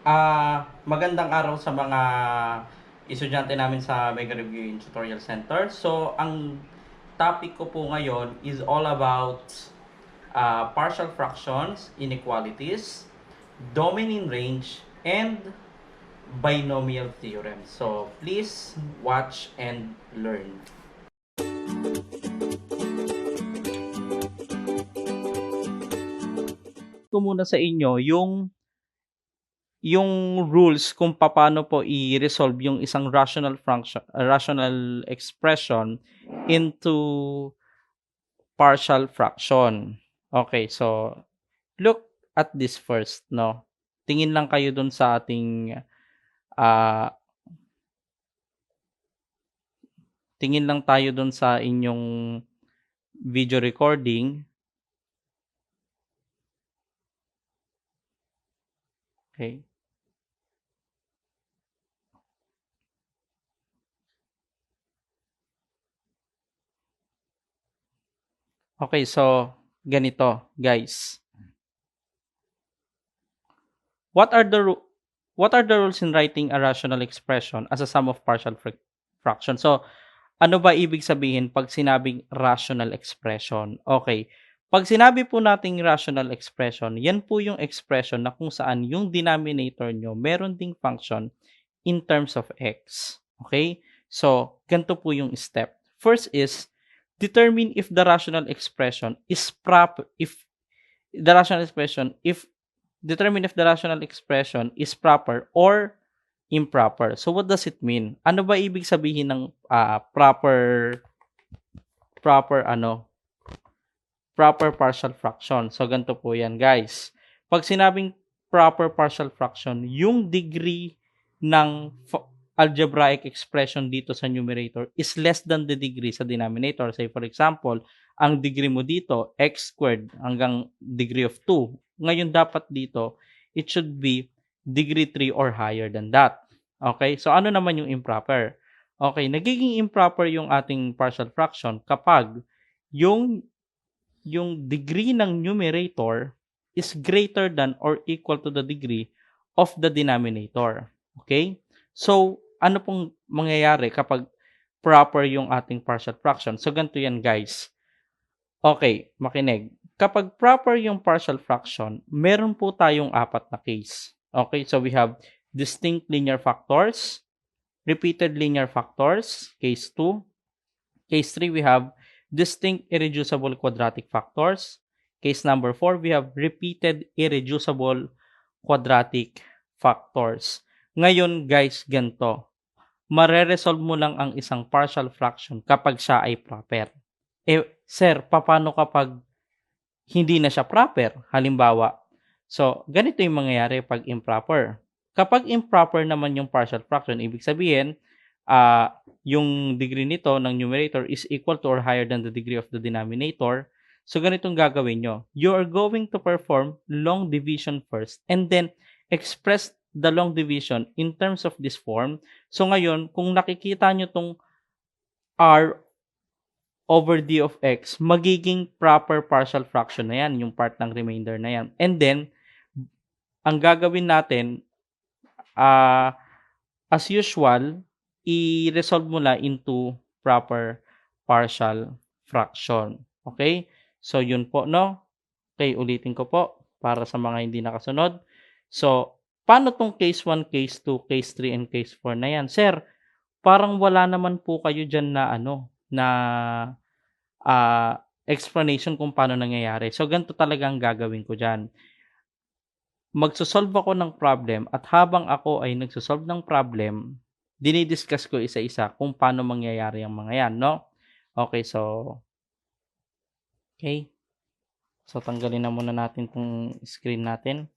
Magandang araw sa mga estudyante namin sa Mega Review Tutorial Center. So, ang topic ko po ngayon is all about partial fractions, inequalities, domain in range, and binomial theorem. So, please watch and learn. Ko muna sa inyo yung rules kung paano po i-resolve yung isang rational expression into partial fraction. Okay, so look at this first, no? Tingin lang kayo dun sa ating ah tingin lang tayo dun sa inyong video recording. Okay. Okay, so ganito, guys. What are the what are the rules in writing a rational expression as a sum of partial fractions? So, ano ba ibig sabihin pag sinabing rational expression? Okay. Pag sinabi po nating rational expression, yan po yung expression na kung saan yung denominator nyo meron ding function in terms of x. Okay? So, ganito po yung step. First is, determine if the rational expression is proper, if the rational expression, if determine if the rational expression is proper or improper. So what does it mean? Ano ba ibig sabihin ng proper partial fraction? So ganito po 'yan, guys. Pag sinabing proper partial fraction, yung degree ng algebraic expression dito sa numerator is less than the degree sa denominator. Say for example, ang degree mo dito x squared hanggang degree of 2. Ngayon dapat dito it should be degree 3 or higher than that. Okay? So ano naman yung improper? Okay, nagiging improper yung ating partial fraction kapag yung degree ng numerator is greater than or equal to the degree of the denominator. Okay? So, ano pong mangyayari kapag proper yung ating partial fraction? So, ganito yan, guys. Okay, makinig. Kapag proper yung partial fraction, meron po tayong apat na case. Okay, so we have distinct linear factors, repeated linear factors, case 2. Case 3, we have distinct irreducible quadratic factors. Case number 4, we have repeated irreducible quadratic factors. Ngayon, guys, ganito. Mare-resolve mo lang ang isang partial fraction kapag siya ay proper. Sir, paano kapag hindi na siya proper? Halimbawa, so, ganito yung mangyayari pag improper. Kapag improper naman yung partial fraction, ibig sabihin, yung degree nito ng numerator is equal to or higher than the degree of the denominator. So, ganitong gagawin nyo. You are going to perform long division first and then express the long division in terms of this form. So, ngayon, kung nakikita nyo tong r over d of x, magiging proper partial fraction na yan, yung part ng remainder na yan. And then, ang gagawin natin, as usual, i-resolve mo na into proper partial fraction. Okay? So, yun po, no? Okay, ulitin ko po para sa mga hindi nakasunod. So, paano tong case 1, case 2, case 3, and case 4 na yan? Sir, parang wala naman po kayo dyan na explanation kung paano nangyayari. So, ganito talaga ang gagawin ko dyan. Magsosolve ako ng problem at habang ako ay nagsosolve ng problem, dinidiscuss ko isa-isa kung paano mangyayari ang mga yan, no? Okay, so tanggalin na muna natin tong screen natin.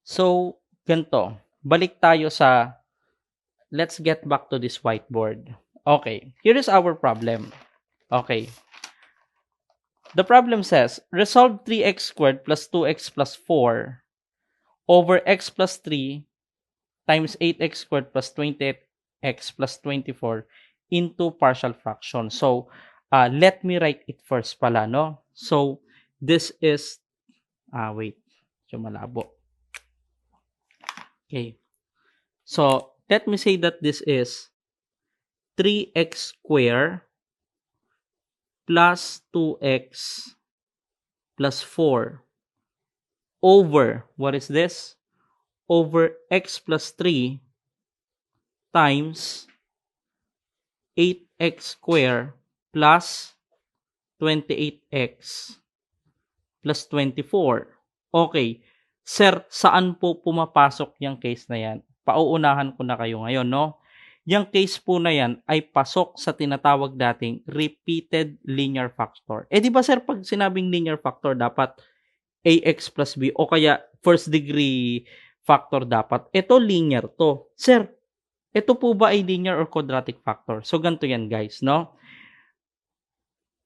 So, ganito. Balik tayo sa, let's get back to this whiteboard. Okay, here is our problem. Okay. The problem says, resolve 3x squared plus 2x plus 4 over x plus 3 times 8x squared plus 28x plus 24 into partial fraction. So, let me write it first pala, no? So, this is, wait, so malabo. Okay. So, let me say that this is 3x squared plus 2x plus 4 over, what is this? Over x plus 3 times 8x squared plus 28x plus 24. Okay. Sir, saan po pumapasok yung case na yan? Pauunahan ko na kayo ngayon, no? Yung case po na yan ay pasok sa tinatawag dating repeated linear factor. Eh di ba sir, pag sinabing linear factor, dapat ax plus b o kaya first degree factor dapat. Ito linear to. Sir, ito po ba ay linear or quadratic factor? So, ganito yan guys, no?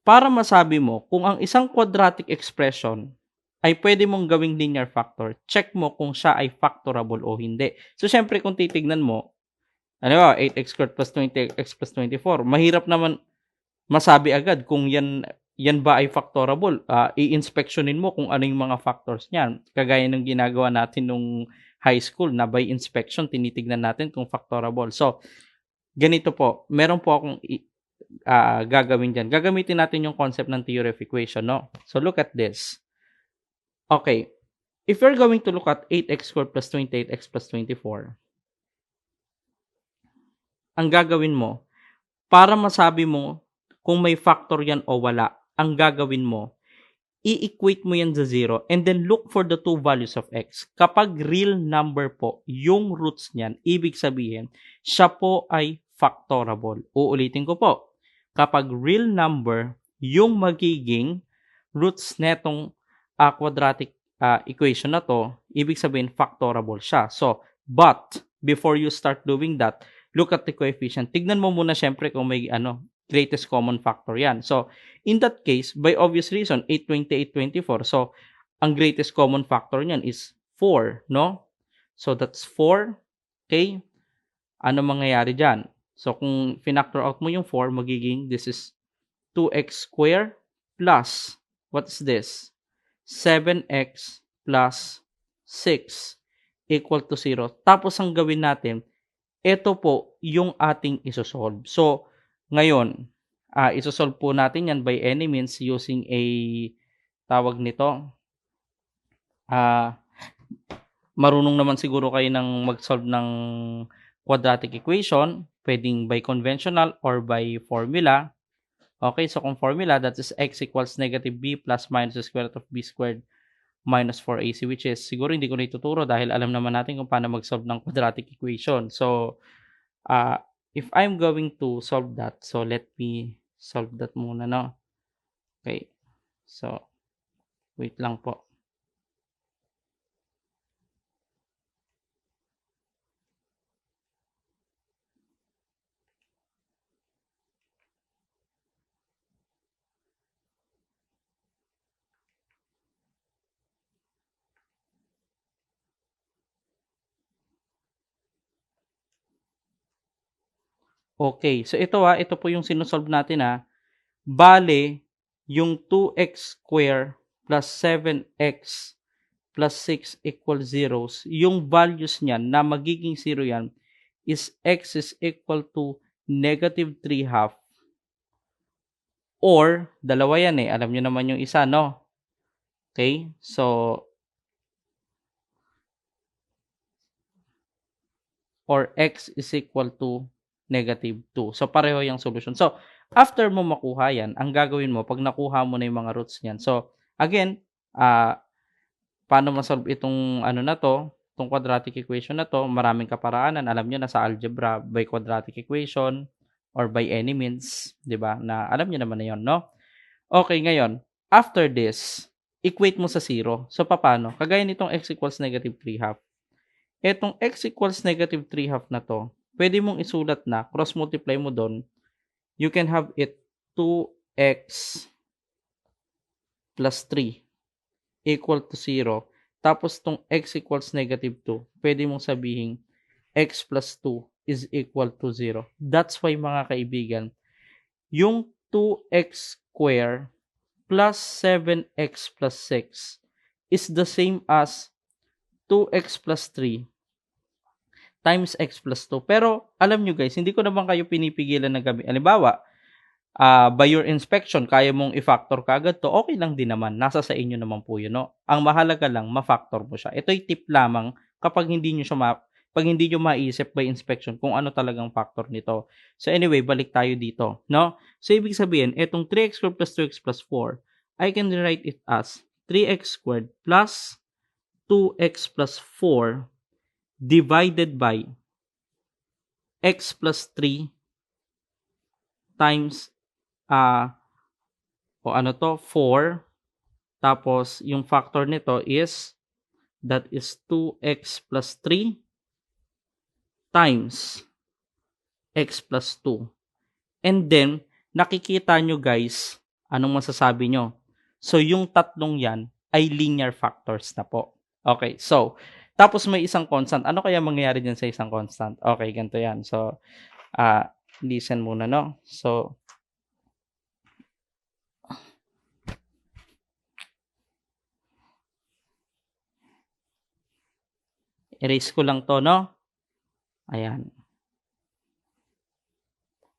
Para masabi mo kung ang isang quadratic expression ay pwede mong gawing linear factor, check mo kung siya ay factorable o hindi. So, syempre, kung titignan mo, ano ba, 8x squared plus 20x plus 24, mahirap naman masabi agad kung yan ba ay factorable. I-inspectionin mo kung ano yung mga factors niyan. Kagaya ng ginagawa natin nung high school na by inspection, tinitignan natin kung factorable. So, ganito po, meron po akong gagawin dyan. Gagamitin natin yung concept ng theory of equation, no? So, look at this. Okay. If you're going to look at 8x squared plus 28x plus 24, ang gagawin mo, para masabi mo kung may factor yan o wala, ang gagawin mo, i-equate mo yan sa 0 and then look for the two values of x. Kapag real number po, yung roots niyan, ibig sabihin, siya po ay factorable. Uulitin ko po. Kapag real number, yung magiging roots netong quadratic equation na to, ibig sabihin factorable siya. So, but before you start doing that, look at the coefficient. Tignan mo muna syempre kung may greatest common factor yan. So, in that case, by obvious reason, 828, 24. So, ang greatest common factor niyan is 4, no? So, that's 4. Okay? Ano mangyayari dyan? So, kung finactor out mo yung 4, magiging this is 2x squared plus, what's this? 7x plus 6 equal to 0. Tapos, ang gawin natin, ito po yung ating isosolve. So, ngayon, isosolve po natin yan by any means using a, tawag nito, marunong naman siguro kayo ng mag-solve ng quadratic equation, pwedeng by conventional or by formula. Okay, so kung formula, that is x equals negative b plus minus the square root of b squared minus 4ac, which is, siguro hindi ko na ituturo dahil alam naman natin kung paano mag-solve ng quadratic equation. So, if I'm going to solve that, so let me solve that muna, no? Okay, so, wait lang po. Okay, so ito po yung sinusolve natin Bale, yung 2x squared plus 7x plus 6 equals 0, yung values niyan na magiging 0 yan is x is equal to negative 3 half or dalawa yan alam nyo naman yung isa, no? Okay, so or x is equal to negative 2. So, pareho yung solution. So, after mo makuha yan, ang gagawin mo, pag nakuha mo na yung mga roots niyan. So, again, paano masolve itong itong quadratic equation na to, maraming kaparaanan. Alam nyo na sa algebra, by quadratic equation or by any means, di ba? Na alam nyo naman na yun, no? Okay, ngayon, after this, equate mo sa 0. So, paano? Kagaya nitong x equals negative 3 half. Etong x equals negative 3 half na to, pwede mong isulat na, cross-multiply mo doon, you can have it 2x plus 3 equal to 0. Tapos tong x equals negative 2, pwede mong sabihin x plus 2 is equal to 0. That's why mga kaibigan, yung 2x square plus 7x plus 6 is the same as 2x plus 3 times x plus 2. Pero, alam nyo guys, hindi ko naman kayo pinipigilan na gamitin. Halimbawa, by your inspection, kaya mong i-factor kagad to, okay lang din naman. Nasa sa inyo naman po yun, no? Ang mahalaga lang, ma-factor mo siya. Ito'y tip lamang kapag hindi nyo siya pag hindi nyo maisip by inspection kung ano talagang factor nito. So anyway, balik tayo dito, no? So ibig sabihin, itong 3x squared plus 2x plus 4, I can write it as 3x squared plus 2x plus 4 divided by x plus 3 times o ano to, 4. Tapos, yung factor nito is, that is 2x plus 3 times x plus 2. And then, nakikita nyo guys, anong masasabi nyo? So, yung tatlong yan ay linear factors na po. Okay, so, tapos may isang constant. Ano kaya mangyayari dyan sa isang constant? Okay, ganito yan. So, listen muna, no? So, erase ko lang to, no? Ayan.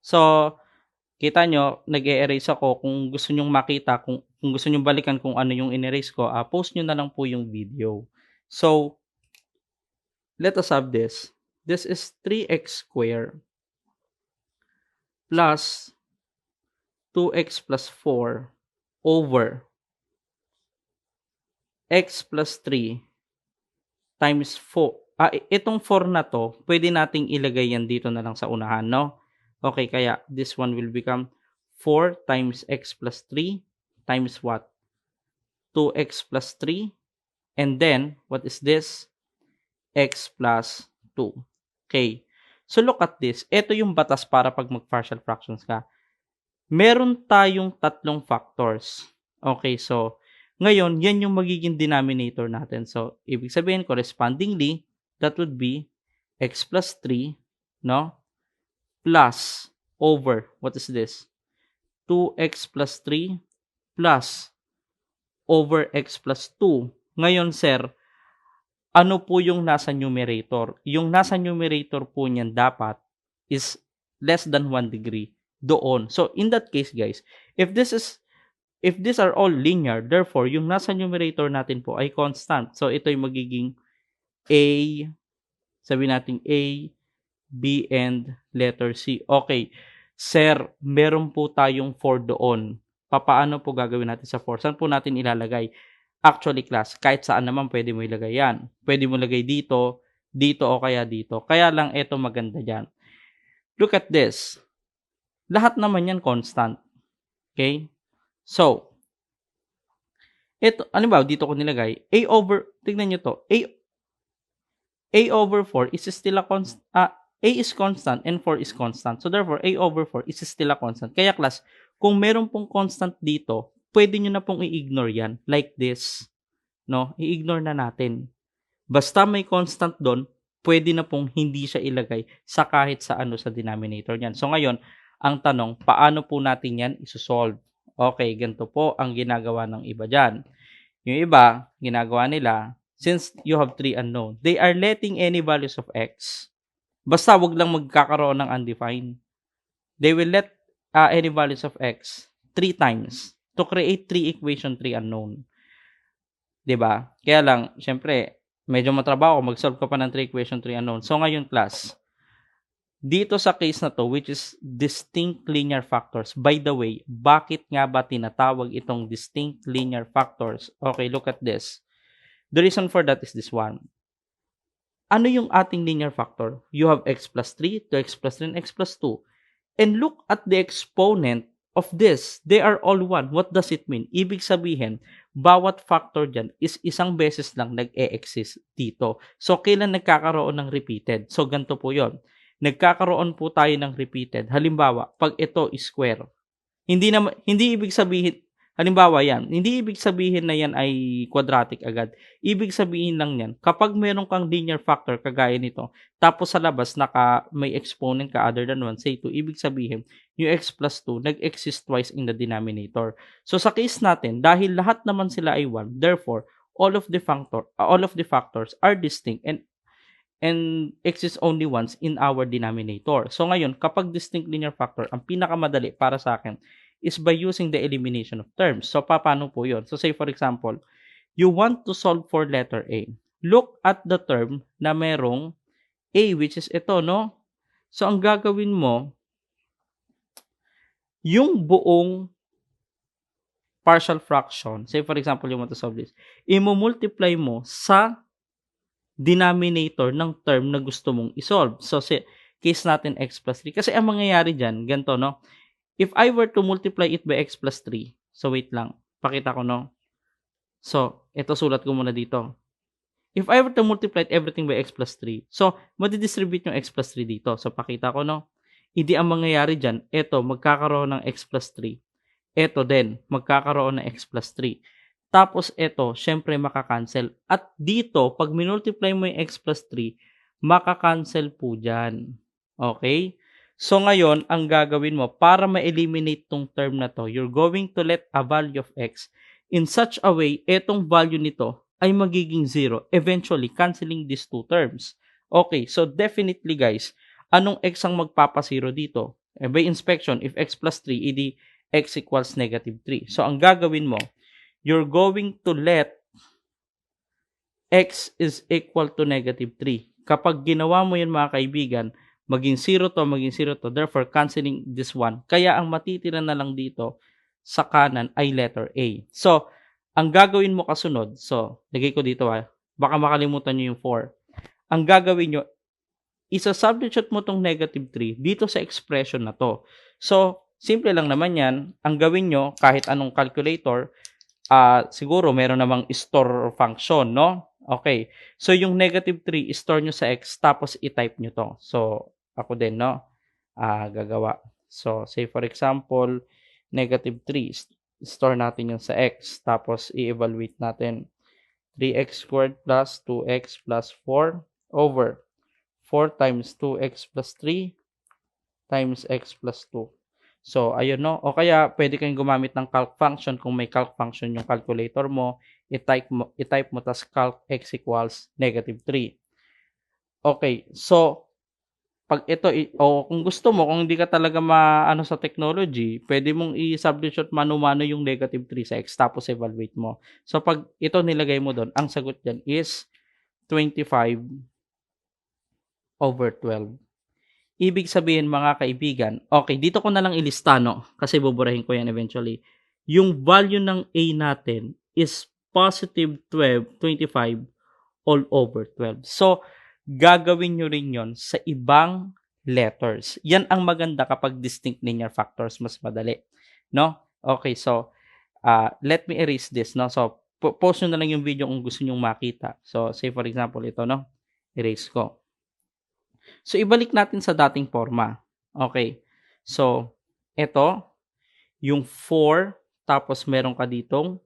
So, kita nyo, nag-e-erase ako. Kung gusto nyong makita, kung gusto nyong balikan kung ano yung in-erase ko, post nyo na lang po yung video. So, let us have this. This is 3x squared plus 2x plus 4 over x plus 3 times 4. Itong 4 na to, pwede nating ilagay yan dito na lang sa unahan, no? Okay, kaya this one will become 4 times x plus 3 times what? 2x plus 3. And then, what is this? X plus 2. Okay. So, look at this. Ito yung batas para pag mag-partial fractions ka. Meron tayong tatlong factors. Okay, so, ngayon, yan yung magiging denominator natin. So, ibig sabihin, correspondingly, that would be x plus 3, no? Plus, over, what is this? 2x plus 3 plus over x plus 2. Ngayon, sir, ano po yung nasa numerator? Yung nasa numerator po niyan dapat is less than 1 degree doon. So, in that case, guys, if these are all linear, therefore, yung nasa numerator natin po ay constant. So, ito yung magiging A, sabihin natin A, B, and letter C. Okay. Sir, meron po tayong 4 doon. Paano po gagawin natin sa 4? Saan po natin ilalagay? Actually, class, kahit saan naman pwede mo ilagay yan. Pwede mo lagay dito, dito, o kaya dito. Kaya lang ito maganda dyan. Look at this. Lahat naman yan constant. Okay? So, ito, ano ba, dito ko nilagay, tignan nyo to, A over 4 is still a constant, A is constant and 4 is constant. So, therefore, A over 4 is still a constant. Kaya, class, kung meron pong constant dito, pwede nyo na pong i-ignore yan. Like this. No? I-ignore na natin. Basta may constant doon, pwede na pong hindi siya ilagay sa kahit sa ano sa denominator niyan. So, ngayon, ang tanong, paano po natin yan isosolve? Okay, ganito po ang ginagawa ng iba dyan. Yung iba, ginagawa nila, since you have 3 unknown, they are letting any values of x. Basta wag lang magkakaroon ng undefined. They will let any values of x 3 times to create 3 equation, 3 unknown. 'Di ba? Kaya lang, syempre, medyo matrabaho mag-solve ka pa ng 3 equation, 3 unknown. So ngayon, class, dito sa case na to, which is distinct linear factors. By the way, bakit nga ba tinatawag itong distinct linear factors? Okay, look at this. The reason for that is this one. Ano yung ating linear factor? You have x plus 3, 2x plus 3, and x plus 2. And look at the exponent of this. They are all 1. What does it mean? Ibig sabihin, bawat factor dyan is isang beses lang nag-e-exist dito. So, kailan nagkakaroon ng repeated? So, ganito po yon. Nagkakaroon po tayo ng repeated. Halimbawa, pag ito is square. Hindi ibig sabihin, Halimbawa yan, hindi ibig sabihin na yan ay quadratic agad. Ibig sabihin lang yan, kapag meron kang linear factor kagaya nito, tapos sa labas may exponent ka other than 1, say 2, ibig sabihin, yung x plus 2 nag-exist twice in the denominator. So sa case natin, dahil lahat naman sila ay 1, therefore, all of the factors are distinct and exists only once in our denominator. So ngayon, kapag distinct linear factor, ang pinakamadali para sa akin is by using the elimination of terms. So, paano po yun? So, say for example, you want to solve for letter A. Look at the term na merong A, which is ito, no? So, ang gagawin mo, yung buong partial fraction, say for example, you want to solve this, i-multiply mo sa denominator ng term na gusto mong isolve. So, say, case natin x plus 3. Kasi ang mangyayari dyan, ganito, no? If I were to multiply it by x plus 3, so wait lang, pakita ko, no? So, ito sulat ko muna dito. If I were to multiply everything by x plus 3, so, madidistribute yung x plus 3 dito. So, pakita ko, no? Hindi ang mangyayari dyan, ito, magkakaroon ng x plus 3. Ito din, magkakaroon ng x plus 3. Tapos, ito, syempre, makakancel. At dito, pag minultiply mo yung x plus 3, makakancel po dyan. Okay? So, ngayon, ang gagawin mo, para ma-eliminate tong term na to, you're going to let a value of x in such a way, etong value nito ay magiging 0, eventually canceling these two terms. Okay, so definitely guys, anong x ang magpapasiro dito? By inspection, if x plus 3, edi x equals negative 3. So, ang gagawin mo, you're going to let x is equal to negative 3. Kapag ginawa mo yun mga kaibigan, maging 0 to, therefore canceling this one. Kaya ang matitira na lang dito sa kanan ay letter A. So, ang gagawin mo kasunod, so, lagay ko dito baka makalimutan nyo yung 4. Ang gagawin nyo, isa-substitute mo tong negative 3 dito sa expression na to. So, simple lang naman yan. Ang gawin nyo, kahit anong calculator, siguro meron namang store function, no? Okay. So, yung negative 3, store nyo sa x, tapos i-type nyo to. So, ako din, no? Gagawa. So, say for example, negative 3, store natin yung sa x, tapos i-evaluate natin 3x squared plus 2x plus 4 over 4 times 2x plus 3 times x plus 2. So, ayun, no? O kaya, pwede kayong gumamit ng calc function kung may calc function yung calculator mo, i-type mo, tas calc x equals negative 3. Okay, so, pag ito, kung gusto mo, kung hindi ka talaga maano sa technology, pwede mong i-substitute mano-mano yung negative 3 sa x, tapos evaluate mo. So, pag ito nilagay mo doon, ang sagot dyan is 25 over 12. Ibig sabihin mga kaibigan, okay, dito ko na lang ilista, no? Kasi buburahin ko yan eventually. Yung value ng A natin is positive 25 all over 12. So, gagawin nyo rin yon sa ibang letters. Yan ang maganda kapag distinct linear factors, mas madali. No? Okay, so, let me erase this, no? So, post nyo na lang yung video kung gusto nyo makita. So, say for example, ito, no? Erase ko. So, ibalik natin sa dating forma. Okay. So, ito, yung 4, tapos meron ka ditong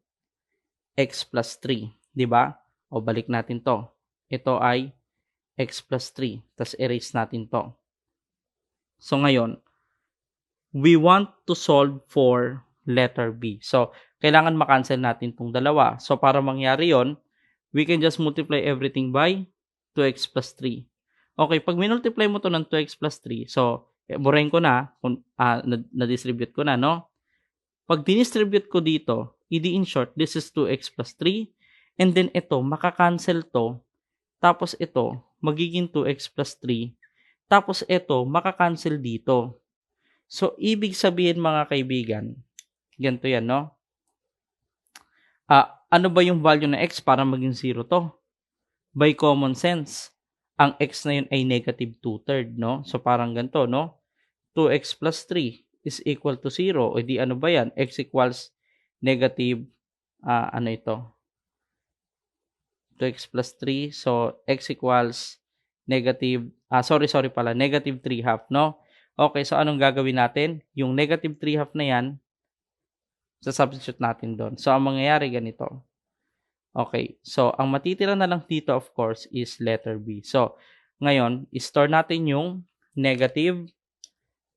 x plus 3. Diba? O, balik natin to. Ito ay x plus 3. Tapos, erase natin to. So, ngayon, we want to solve for letter B. So, kailangan makancel natin itong dalawa. So, para mangyari yon, we can just multiply everything by 2x plus 3. Okay, pag minultiply mo to ng 2x plus 3, so, burahin ko na, na-distribute ko na, no? Pag dinistribute ko dito, in short, this is 2x plus 3, and then ito, makakancel to, tapos ito, magiging 2x plus 3, tapos ito, makakancel dito. So, ibig sabihin mga kaibigan, ganito yan, no? Ano ba yung value ng x para maging 0 to? By common sense, ang x na yun ay negative 2/3, no? So, parang ganito, no? 2x plus 3 is equal to 0. O di ano ba yan? X equals negative, ano ito? 2x plus 3. So, x equals negative, sorry pala, negative 3/2, no? Okay, so anong gagawin natin? Yung negative 3/2 na yan, Sa-substitute natin doon. So, ang mangyayari ganito. Okay. So, ang matitira na lang dito, of course, is letter B. So, ngayon, store natin yung negative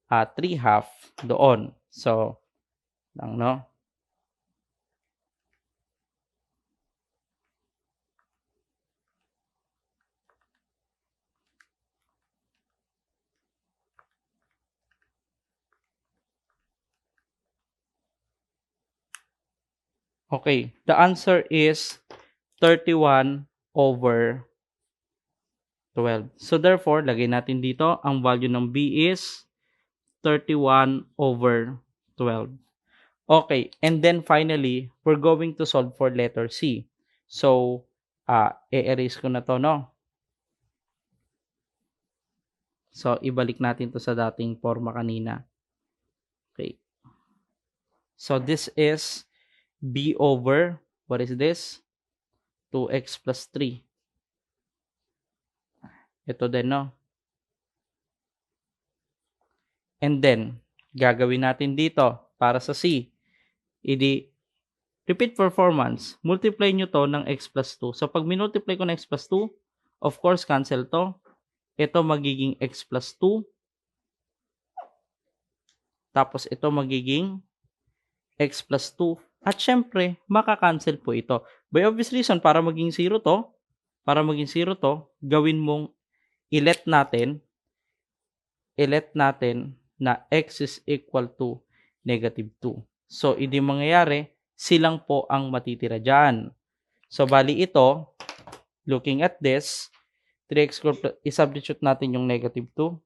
3/2 doon. So, lang, no? Okay. The answer is 31/12. So, therefore, lagay natin dito, ang value ng B is 31/12. Okay. And then, finally, we're going to solve for letter C. So, i-erase ko na to, no? So, ibalik natin to sa dating forma kanina. Okay. So, this is B over, what is this? 2x plus 3. Ito din, no? And then, gagawin natin dito para sa C. Repeat performance. Multiply nyo to ng x plus 2. So, pag minultiply ko ng x plus 2, of course, cancel to. Ito magiging x plus 2. Tapos, ito magiging x plus 2. At syempre, makakancel po ito. By obvious reason, para maging 0 to, gawin mong i-let natin na x is equal to negative 2. So, hindi mangyayari, silang po ang matitira dyan. So, bali ito, looking at this, 3x squared, i-substitute natin yung negative 2.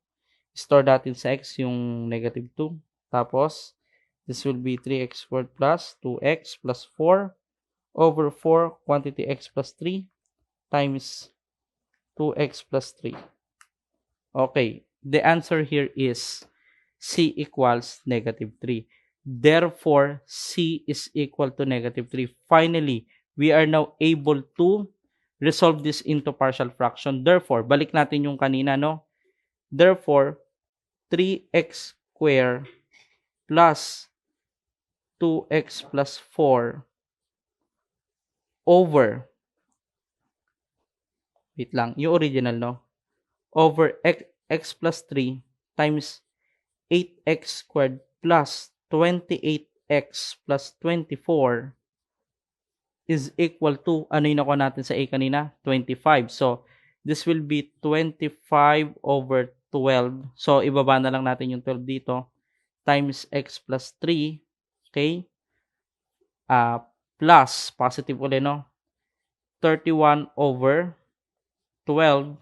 Store natin sa x yung negative 2. Tapos, this will be 3x squared plus 2x plus 4 over 4 quantity x plus 3 times 2x plus 3. Okay, the answer here is C equals negative 3. Therefore, C is equal to negative 3. Finally, we are now able to resolve this into partial fraction. Therefore, balik natin yung kanina, no? Therefore, 3x squared plus 2x plus 4 over, wait lang, yung original, no? Over x plus 3 times 8x squared plus 28x plus 24 is equal to, ano yung nakuha natin sa A kanina? 25. So, this will be 25 over 12. So, ibaba na lang natin yung 12 dito. Times x plus 3. Okay? Plus, positive ulit, no? 31 over 12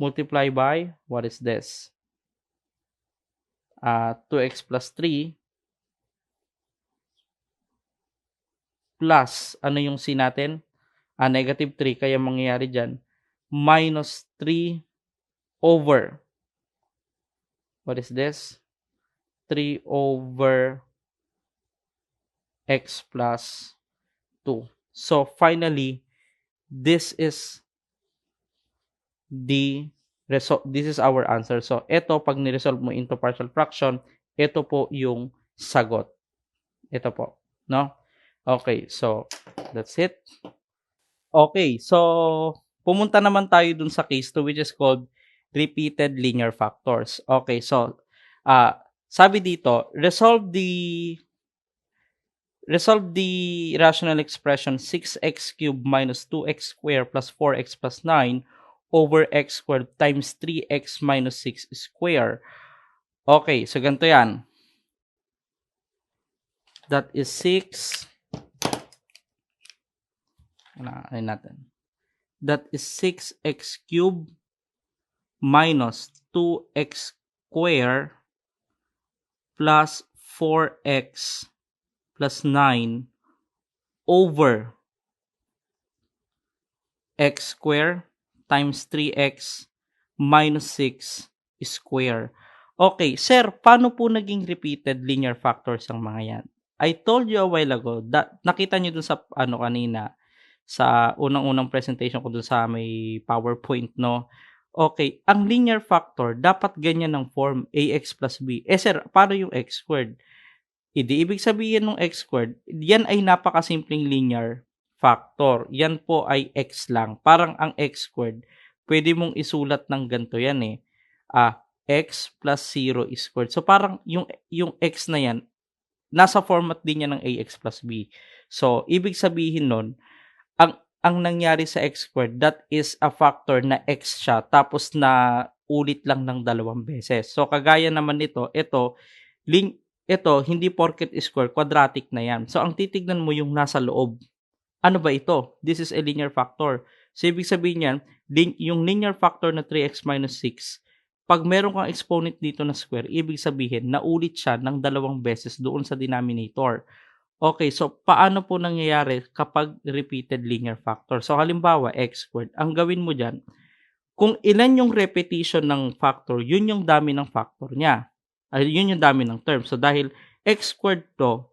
multiply by, what is this? 2x plus 3 plus, ano yung C natin? Negative 3, kaya mangyayari dyan, minus 3 over, what is this? 3 over x plus 2. So, finally, this is our answer. So, ito, pag ni-resolve mo into partial fraction, ito po yung sagot. Ito po. No? Okay, so, that's it. Okay, so, pumunta naman tayo dun sa case 2, which is called repeated linear factors. Okay, so, sabi dito, resolve the rational expression 6x cubed minus 2x squared plus 4x plus 9 over x squared times 3x minus 6 squared. Okay, so ganito yan. That is 6. Ano natin? That is 6x cubed minus 2x squared plus 4x plus 9 over x squared times 3x minus 6 square. Okay, sir, paano po naging repeated linear factors ang mga yan? I told you a while ago, nakita nyo dun sa kanina, sa unang-unang presentation ko dun sa may PowerPoint, no? Okay, ang linear factor, dapat ganyan ng form, ax plus b. Sir, paano yung x squared? Ibig sabihin ng x squared, yan ay napakasimpleng linear factor. Yan po ay x lang. Parang ang x squared, pwede mong isulat ng ganito yan eh. X plus 0 is squared. So parang yung x na yan, nasa format din yan ng ax plus b. So, ibig sabihin nun, ang nangyari sa x squared, that is a factor na x siya, tapos na ulit lang ng 2 beses. So, kagaya naman nito, ito, hindi porket square, quadratic na yan. So, ang titignan mo yung nasa loob. Ano ba ito? This is a linear factor. So, ibig sabihin yan, yung linear factor na 3x minus 6, pag meron kang exponent dito na square, ibig sabihin, naulit siya ng 2 beses doon sa denominator. Okay, so paano po nangyayari kapag repeated linear factor? So, halimbawa, x squared. Ang gawin mo dyan, kung ilan yung repetition ng factor, yun yung dami ng factor niya. Yun yung dami ng term. So, dahil x squared to,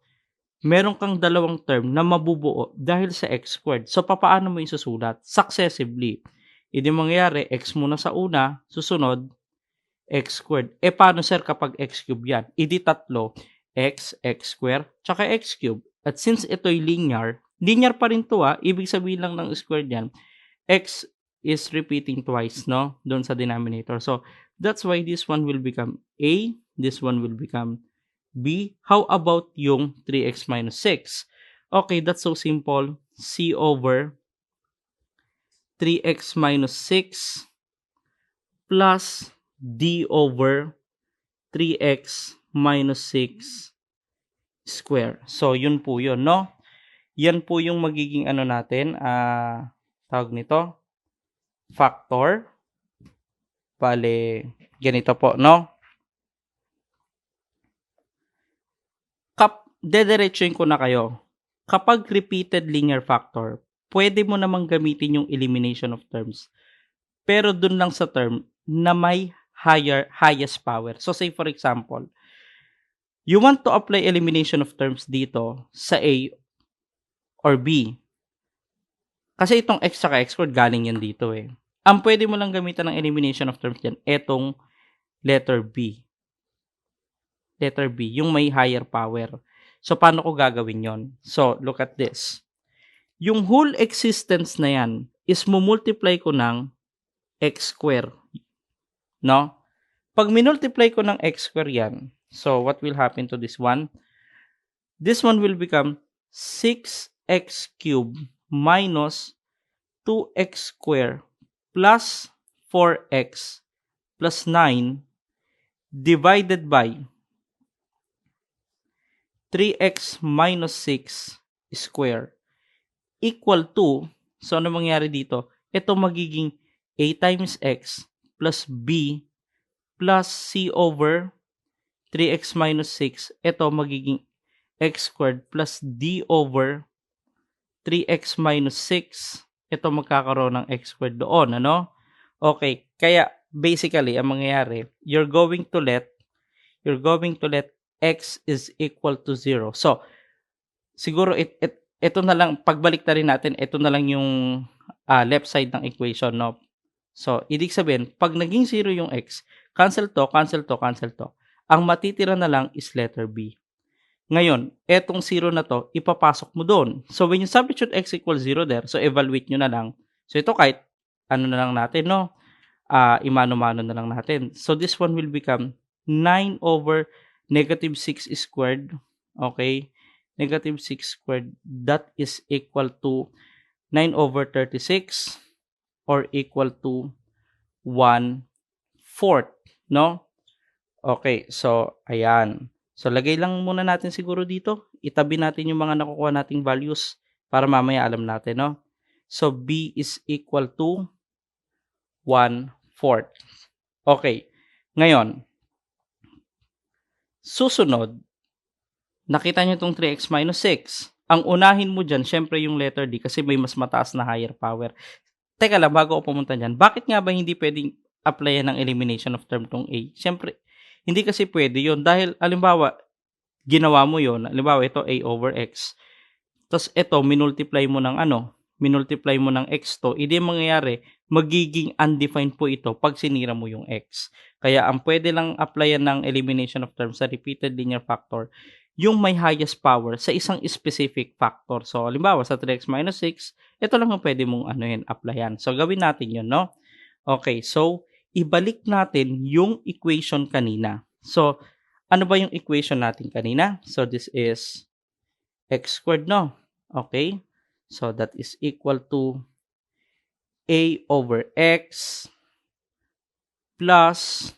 meron kang 2 term na mabubuo dahil sa x squared. So, paano mo isusulat? Successively. Hindi mangyayari, x muna sa una, susunod, x squared. Paano sir kapag x cube yan? Tatlo, x squared, tsaka x cube. At since ito'y linear pa rin to ibig sabihin lang ng squared yan, x is repeating twice, no? Doon sa denominator. So, that's why this one will become a, this one will become b. How about yung 3x minus 6? Okay, that's so simple. C over 3x minus 6 plus d over 3x minus 6 square. So, yun po yun, no? Yan po yung magiging ano natin, tawag nito, factor. Bale, ganito po, no? Dediretsuin ko na kayo. Kapag repeated linear factor, pwede mo namang gamitin yung elimination of terms. Pero dun lang sa term na may highest power. So, say for example, you want to apply elimination of terms dito sa A or B. Kasi itong x saka x squared galing yan dito eh. Ang pwede mo lang gamitan ng elimination of terms dyan, etong letter B. Letter B, yung may higher power. So, paano ko gagawin yon? So, look at this. Yung whole existence na yan is mumultiply ko ng x square. No? Pag minultiply ko ng x square yan, so what will happen to this one? This one will become 6x cubed minus 2x squared plus 4x plus 9 divided by 3x minus 6 square equal to, so ano mangyari dito? Ito magiging a times x plus b plus c over 3x minus 6. Ito magiging x squared plus d over 3x minus 6. Ito magkakaroon ng x squared doon, ano? Okay, kaya basically, ang mangyayari, you're going to let x is equal to 0. So, siguro ito na lang, pagbalik na rin natin, ito na lang yung left side ng equation, no? So, ibig sabihin, pag naging 0 yung x, cancel to, cancel to, cancel to. Ang matitira na lang is letter B. Ngayon, etong 0 na to, ipapasok mo doon. So, when you substitute x equals 0 there, so evaluate nyo na lang. So, ito kahit ano na lang natin, no? Imano-mano na lang natin. So, this one will become 9 over negative 6 squared. Okay? Negative 6 squared. That is equal to 9 over 36 or equal to 1/4. No? Okay. So, ayan. So, lagay lang muna natin siguro dito. Itabi natin yung mga nakukuha nating values para mamaya alam natin, no? So, B is equal to 1/4. Okay. Ngayon, susunod, nakita nyo itong 3x minus 6. Ang unahin mo dyan, syempre yung letter D kasi may mas mataas na higher power. Teka lang, bago ako pumunta dyan, bakit nga ba hindi pwedeng applyan ng elimination of term tong A? Syempre, hindi kasi pwede yun. Dahil, alimbawa, ginawa mo yun. Alimbawa, ito A over X. Tapos ito, minultiply mo ng X to. Hindi mangyayari, magiging undefined po ito pag sinira mo yung X. Kaya, ang pwede lang applyan ng elimination of terms sa repeated linear factor, yung may highest power sa isang specific factor. So, halimbawa, sa 3x minus 6, ito lang ang pwede mong applyan. So, gawin natin yun, no? Okay, so, ibalik natin yung equation kanina. So, ano ba yung equation natin kanina? So, this is x squared, no? Okay? So, that is equal to a over x plus,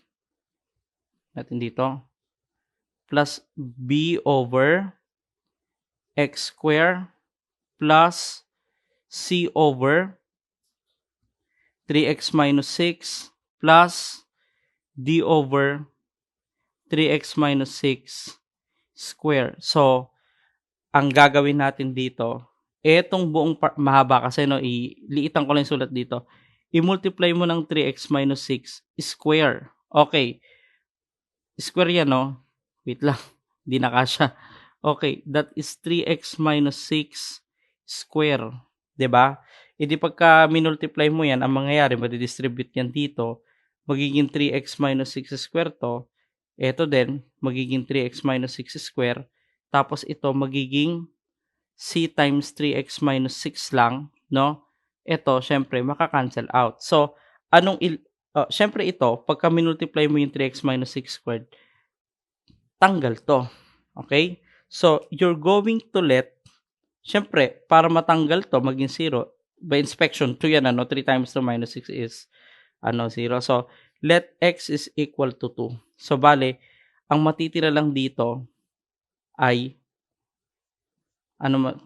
natin dito, plus b over x squared plus c over 3x minus 6 plus d over 3x minus 6 square. So, ang gagawin natin dito, etong buong mahaba kasi, no, iliitan ko lang yung sulat dito. I-multiply mo ng 3x minus 6 square. Okay. Square yan, no? Wait lang. Hindi na kasya. Okay. That is 3x minus 6 square. 'Di ba? E di pagka minultiply mo yan, ang mangyayari, madidistribute yan dito, magiging 3x minus 6 square to. Ito din, magiging 3x minus 6 square. Tapos ito, magiging c times 3x minus 6 lang, no? Ito, syempre, makakancel out. So, syempre ito, pagka minultiply mo yung 3x minus 6 squared, tanggal to. Okay? So, you're going to let, syempre, para matanggal to, maging 0, by inspection, 2 yan, 3 times 2 minus 6 is, 0. So, let x is equal to 2. So, bale, ang matitira lang dito ay,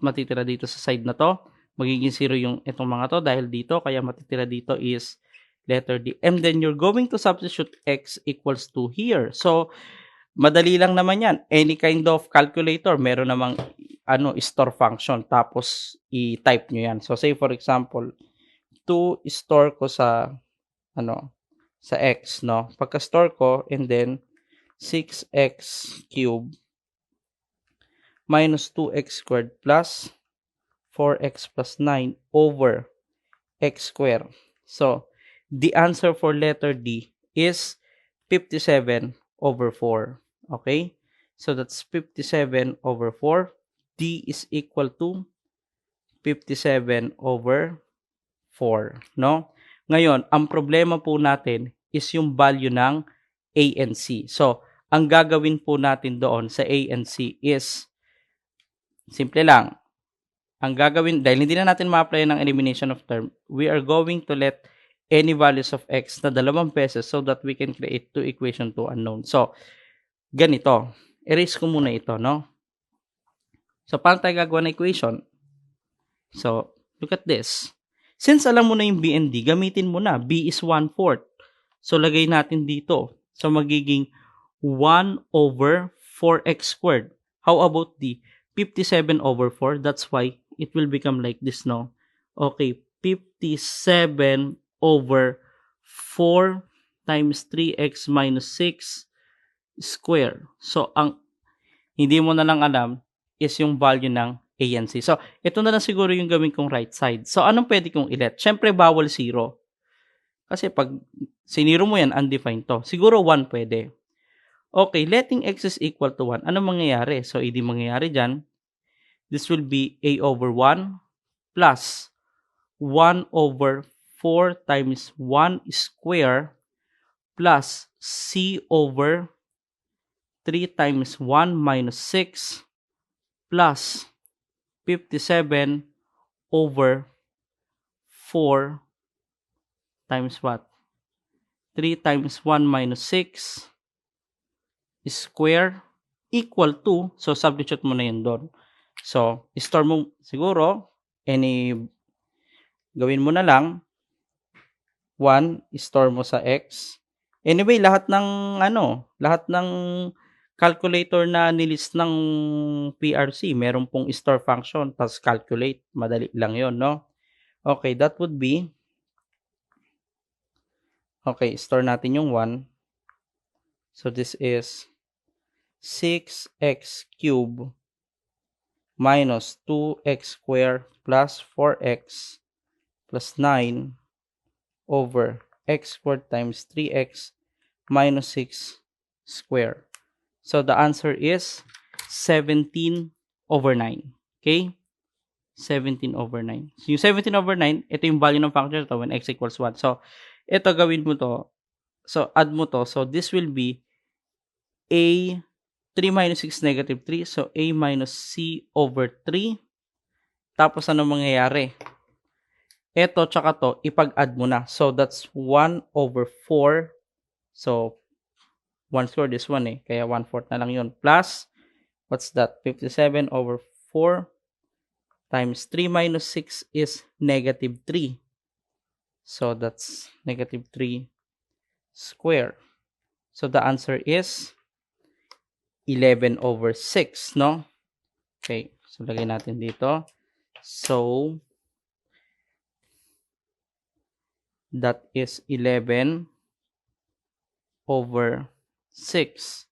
matitira dito sa side na to? Magiging 0 yung itong mga to dahil dito, kaya matitira dito is letter D. And then, you're going to substitute x equals to here. So, madali lang naman yan. Any kind of calculator, meron namang store function. Tapos, i-type nyo yan. So, say for example, 2 store ko sa, sa x, no? Pagka-store ko, and then, 6x cubed minus 2x squared plus 4x plus 9 over x squared. So, the answer for letter D is 57 over 4. Okay? So, that's 57 over 4. D is equal to 57 over 4. No? Ngayon, ang problema po natin is yung value ng A and C. So, ang gagawin po natin doon sa A and C is simple lang. Ang gagawin, dahil hindi na natin ma-apply ng elimination of term, we are going to let any values of x na 2 beses so that we can create 2 equation 2 unknown. So, ganito. Erase ko muna ito, no? So, paano tayo gagawa ng equation? So, look at this. Since alam mo na yung b and d, gamitin mo na. b is 1/4. So, lagay natin dito. So, magiging 1 over 4x squared. How about d? 57 over 4. That's why it will become like this, no? Okay, 57 over 4 times 3x minus 6 square. So, ang hindi mo na lang alam is yung value ng A and C. So, ito na lang siguro yung gawin kong right side. So, anong pwede kong i-let? Siyempre, bawal 0. Kasi pag siniro mo yan, undefined to. Siguro 1 pwede. Okay, letting x is equal to 1. Ano mangyayari? So, hindi mangyayari dyan. This will be a over 1 plus 1 over 4 times 1 square plus c over 3 times 1 minus 6 plus 57 over 4 times what? 3 times 1 minus 6 square equal to, so substitute mo na yun doon. So, store mo siguro, gawin mo na lang, 1, store mo sa x. Anyway, lahat ng calculator na nilist ng PRC, meron pong store function, tapos calculate. Madali lang yon, no? Okay, that would be, okay, store natin yung 1. So, this is 6x cubed minus 2x squared plus 4x plus 9 over x squared times 3x minus 6 squared. So, the answer is 17 over 9. Okay? 17 over 9. So, yung 17 over 9, ito yung value ng function ito when x equals 1. So, ito gawin mo to. So, add mo to. So, this will be a 3 minus 6 negative 3. So, a minus c over 3. Tapos, ano mangyayari? Ito, tsaka to, ipag-add mo na. So, that's 1 over 4. So, 1 squared is 1 eh. Kaya 1/4 na lang yun. Plus, what's that? 57 over 4 times 3 minus 6 is negative 3. So, that's negative 3 square. So, the answer is 11 over 6, no? Okay. So, lagay natin dito. So, that is 11 over 6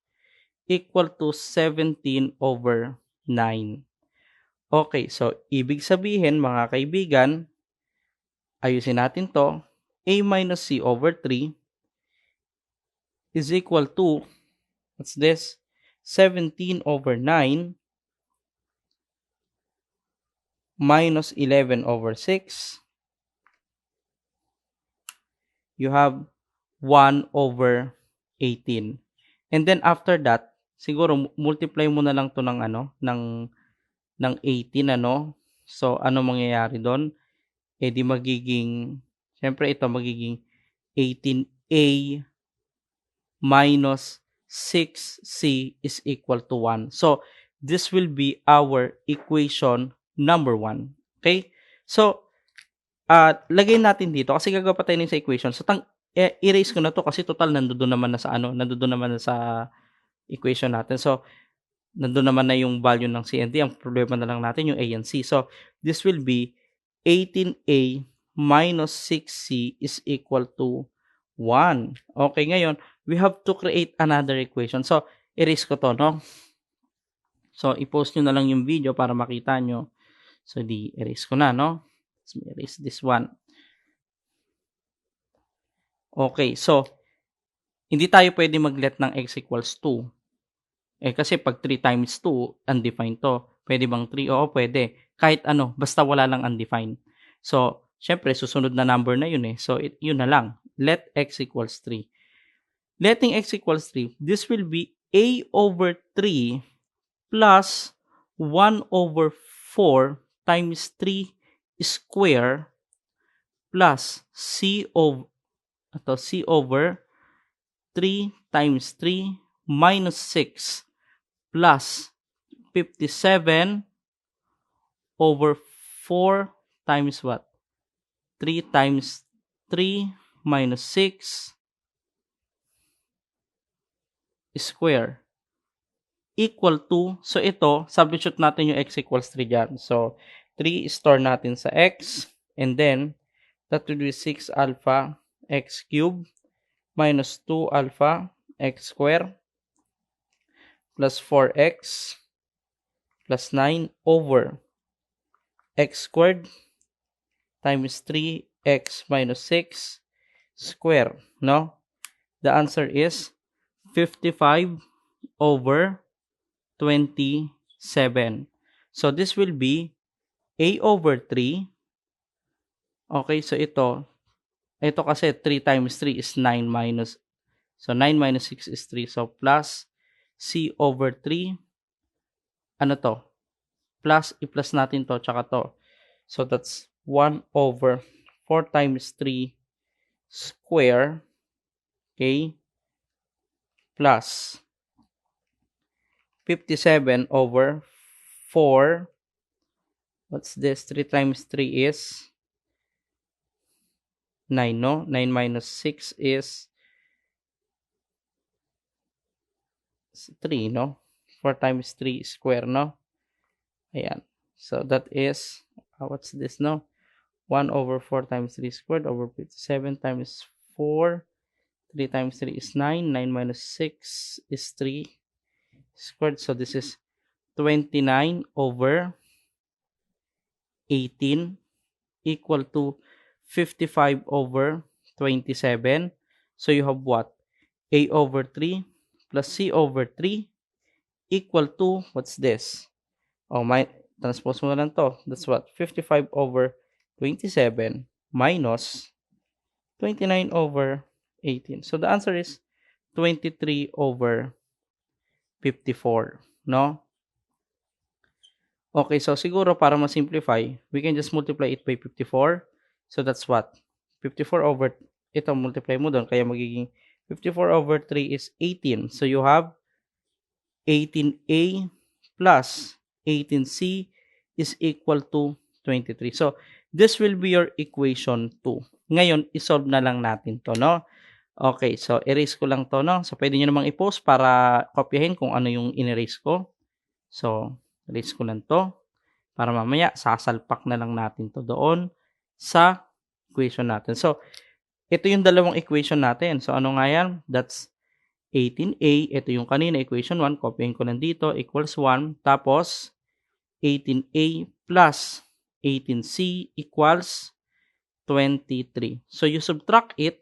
equal to 17 over 9. Okay, so ibig sabihin mga kaibigan, ayusin natin to, a minus c over 3 is equal to, what's this? 17 over 9 minus 11 over 6. You have 1 over 18. And then after that, siguro multiply mo na lang to ng ng 18 ano. So ano mangyayari doon? Eh di magiging, syempre ito magiging 18a minus 6c is equal to 1. So this will be our equation number 1. Okay? So lagay natin dito kasi gagawa pa tayo sa equation. So erase ko na to kasi total nandoon naman na sa nandoon naman na sa equation natin. So nandoon naman na yung value ng c and d. Ang problema na lang natin yung a and c. So this will be 18a minus 6c is equal to 1. Okay, ngayon we have to create another equation. So erase ko to, no? So i-post nyo na lang yung video para makita nyo. So erase ko na, no? Let's erase this one. Okay, so hindi tayo pwede mag-let ng x equals 2. Eh kasi pag 3 times 2, undefined to. Pwede bang 3? Oo, pwede. Kahit ano, basta wala lang undefined. So, syempre, susunod na number na yun eh. So, yun na lang. Let x equals 3. Letting x equals 3, this will be a over 3 plus 1 over 4 times 3 square plus c over 3 times 3 minus 6 plus 57 over 4 times what? 3 times 3 minus 6 square equal to, so ito, substitute natin yung x equals 3 dyan. So, 3 store natin sa x, and then, that will be 6 alpha x cubed minus 2 alpha x square plus 4x plus 9 over x squared times 3x minus 6 square, no? The answer is 55 over 27. So, this will be a over 3. Okay, so ito kasi 3 times 3 is 9 minus, so 9 minus 6 is 3. So, plus c over 3, ano to? Plus, i-plus natin to, tsaka to. So, that's 1 over 4 times 3 square, okay, plus 57 over 4, what's this? 3 times 3 is 9, no? 9 minus 6 is 3, no? 4 times 3 square, no? Ayan. So, that is, what's this, no? 1 over 4 times 3 squared over 57 times 4. 3 times 3 is 9. 9 minus 6 is 3 squared. So, this is 29 over 18 equal to 55 over 27. So, you have what? A over 3 plus C over 3 equal to, what's this? Oh, transpose mo na lang to. That's what? 55 over 27 minus 29 over 18. So the answer is 23 over 54, no? Okay, so siguro para ma-simplify, we can just multiply it by 54. So that's what? 54 over, ito multiply mo doon, kaya magiging 54 over 3 is 18. So you have 18a plus 18c is equal to 23. So this will be your equation 2. Ngayon, isolve na lang natin to, no? Okay, so erase ko lang to, no? So pwede nyo namang i-post para kopyahin kung ano yung in-erase ko. So, erase ko lang to para mamaya sasalpak na lang natin to doon sa equation natin. So, ito yung dalawang equation natin. So, ano nga yan? That's 18a. Ito yung kanina, equation 1. Copying ko lang dito, equals 1. Tapos, 18a plus 18c equals 23. So, you subtract it.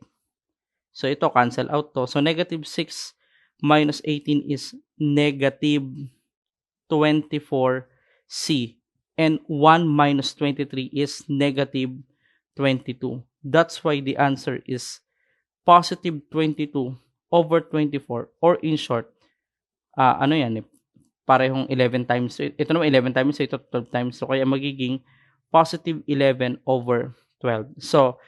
So, ito, cancel out to. So, negative 6 minus 18 is negative 24c. And 1 minus 23 is negative 22. That's why the answer is positive 22 over 24. Or in short, ano yan, parehong 11 times. Ito naman 11 times, ito 12 times. So, kaya magiging positive 11 over 12. So,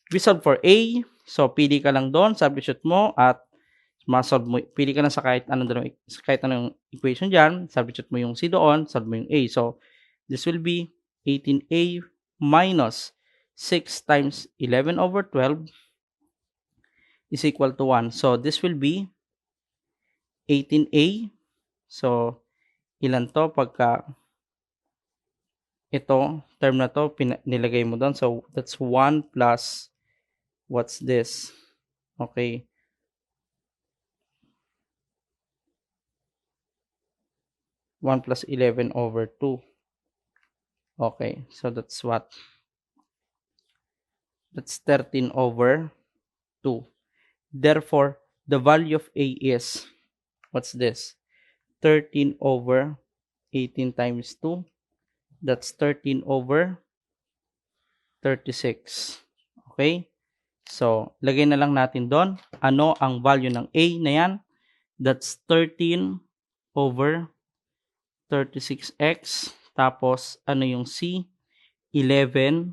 we solve for A. So, pili ka lang doon, substitute mo, at ma-solve mo, pili ka lang sa kahit anong equation dyan, substitute mo yung C doon, solve mo yung A. So, this will be 18A minus 6 times 11 over 12 is equal to 1. So, this will be 18A. So, ilan to pagka ito, term na to, nilagay mo doon. So, that's 1 plus, what's this? Okay. One plus 11 over 2. Okay, so that's what? That's 13 over 2. Therefore, the value of A is, what's this? 13 over 18 times 2. That's 13 over 36. Okay? So, lagay na lang natin doon. Ano ang value ng A na yan? That's 13 over 36x. Tapos, ano yung C? 11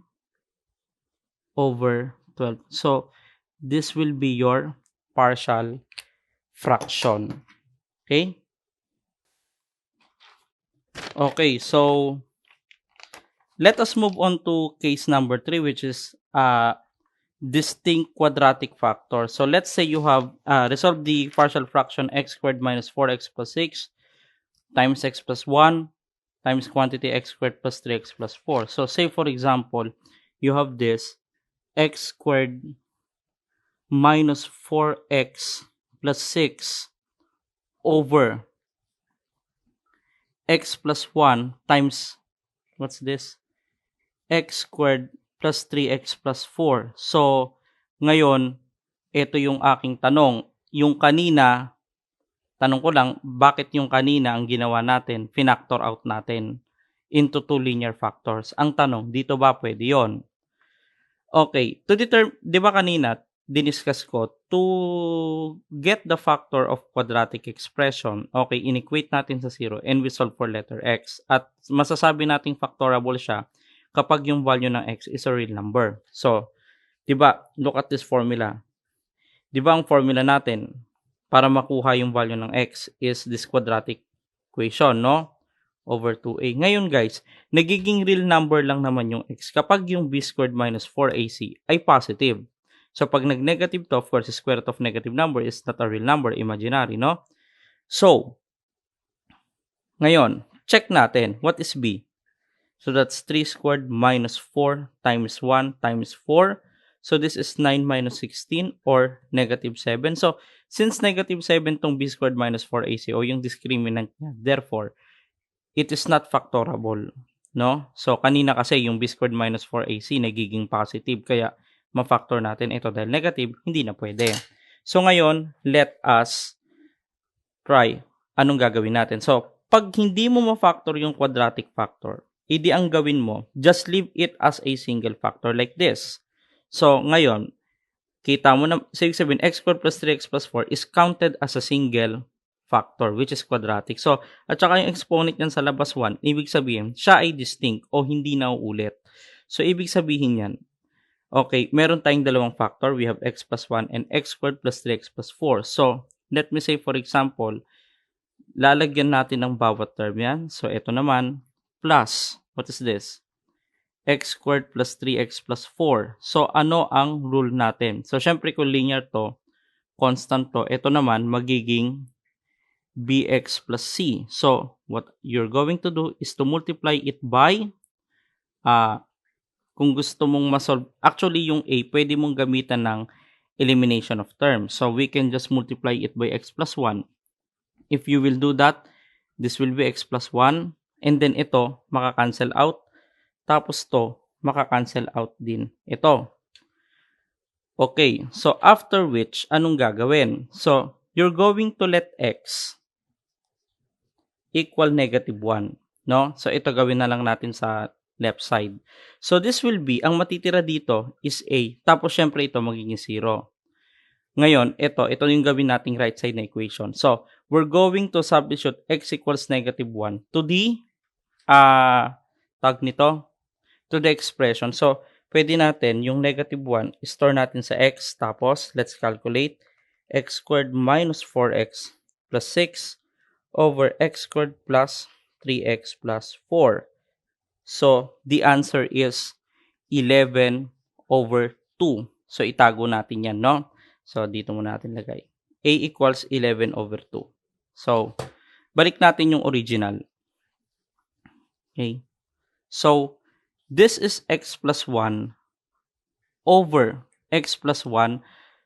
over 12. So, this will be your partial fraction. Okay? Okay, so let us move on to case number 3, which is distinct quadratic factor. So let's say you have resolved the partial fraction x squared minus 4x plus 6 times x plus 1 times quantity x squared plus 3x plus 4. So say for example, you have this x squared minus 4x plus 6 over x plus 1 times, what's this? X squared plus 3x plus 4. So, ngayon, ito yung aking tanong. Yung kanina, tanong ko lang, bakit yung kanina ang ginawa natin, finactor out natin into two linear factors? Ang tanong, dito ba pwede yon? Okay, to determine, di ba kanina, diniscuss ko, to get the factor of quadratic expression, okay, inequate natin sa 0 and we solve for letter x. At masasabi nating factorable siya kapag yung value ng x is a real number. So, di ba, look at this formula. Di ba ang formula natin para makuha yung value ng x is this quadratic equation, no? Over 2a. Ngayon guys, nagiging real number lang naman yung x kapag yung b squared minus 4ac ay positive. So, pag nag-negative to, of course, the square root of negative number is not a real number, imaginary, no? So, ngayon, check natin. What is b? So, that's 3 squared minus 4 times 1 times 4. So, this is 9 minus 16 or negative 7. So, since negative 7 tong b squared minus 4ac o yung discriminant niya, therefore, it is not factorable, no? So, kanina kasi yung b squared minus 4ac nagiging positive, kaya ma-factor natin ito dahil negative, hindi na pwede. So, ngayon, let us try. anong gagawin natin? So, pag hindi mo ma-factor yung quadratic factor, hindi ang gawin mo, just leave it as a single factor like this. So, ngayon, kita mo na, so, ibig sabihin, x squared plus 3x plus 4 is counted as a single factor, which is quadratic. So, at saka yung exponent niyan sa labas 1, ibig sabihin, siya ay distinct o hindi na uulit. So, ibig sabihin yan, okay, meron tayong dalawang factor. We have x plus 1 and x squared plus 3x plus 4. So, let me say, for example, lalagyan natin ng bawat term yan. So, ito naman, plus, what is this? X squared plus 3x plus 4. So, ano ang rule natin? So, syempre, kung linear to, constant to, ito naman, magiging bx plus c. So, what you're going to do is to multiply it by, kung gusto mong masolve, actually yung a, pwede mong gamitan ng elimination of terms. So, we can just multiply it by x plus 1. If you will do that, this will be x plus 1. And then ito, maka-cancel out. Tapos to, maka-cancel out din ito. Okay, so after which, anong gagawin? So, you're going to let x equal negative 1. No? So, ito gawin na lang natin sa left side. So, this will be, ang matitira dito is a. Tapos, syempre, ito magiging 0. Ngayon, ito yung gawin nating right side na equation. So, we're going to substitute x equals negative 1 to the, tag nito, to the expression. So, pwede natin, yung negative 1, store natin sa x. Tapos, let's calculate x squared minus 4x plus 6 over x squared plus 3x plus 4. So, the answer is 11 over 2. So, itago natin yan, no? So, dito muna natin lagay. A equals 11 over 2. So, balik natin yung original. Okay. So, this is x plus 1 over x plus 1.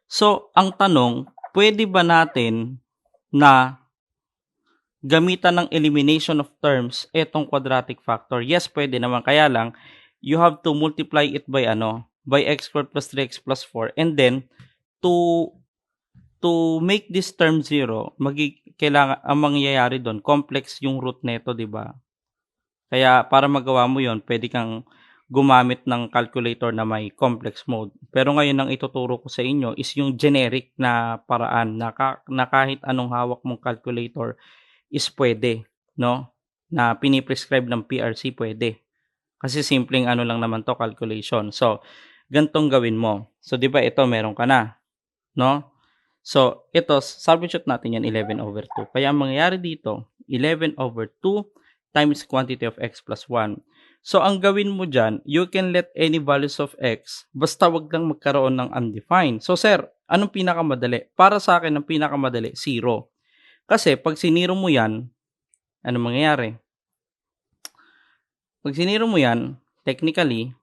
So, ang tanong, pwede ba natin na gamitan ng elimination of terms etong quadratic factor? Yes, pwede naman. Kaya lang, you have to multiply it by by x squared plus 3x plus 4. And then, to make this term 0, kailangan, ang mangyayari doon, complex yung root nito, di ba? Kaya, para magawa mo yon, pwede kang gumamit ng calculator na may complex mode. Pero ngayon, ang ituturo ko sa inyo is yung generic na paraan na kahit anong hawak mong calculator is pwede, no? Na piniprescribe ng PRC, pwede. Kasi simpleng lang naman to, calculation. So, gantong gawin mo. So, di ba ito, meron ka na, no? So, ito, substitute natin yan, 11 over 2. Kaya, ang mangyayari dito, 11 over 2 times quantity of x plus 1. So, ang gawin mo dyan, you can let any values of x, basta wag lang magkaroon ng undefined. So, sir, anong pinakamadali? Para sa akin, ang pinakamadali, 0. Kasi, pag siniro mo yan, ano mangyayari? Pag siniro mo yan, technically,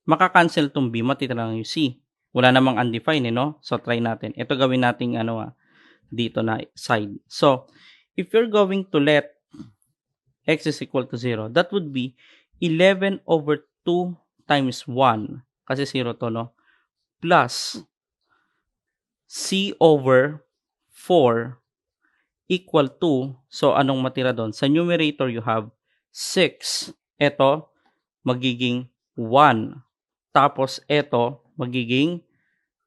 maka-cancel tong b, matitira lang yung c. Wala namang undefined, no? So, try natin. Ito gawin nating, dito na side. So, if you're going to let x is equal to 0, that would be 11 over 2 times 1. Kasi 0 to, no? Plus c over 4 equal to, so anong matira doon? Sa numerator, you have 6. Ito, magiging 1. Tapos, ito, magiging,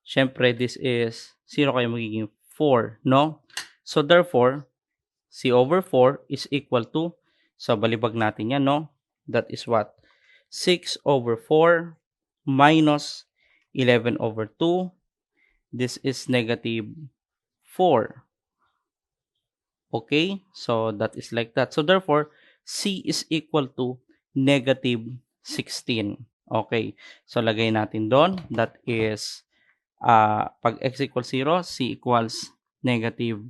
syempre, this is 0 kaya magiging 4, no? So, therefore, c over 4 is equal to, so, balibag natin yan, no? That is what? 6 over 4 minus 11 over 2. This is negative 4. Okay? So, that is like that. So, therefore, c is equal to negative 16. Okay. So, lagay natin doon. That is, pag x equals 0, c equals negative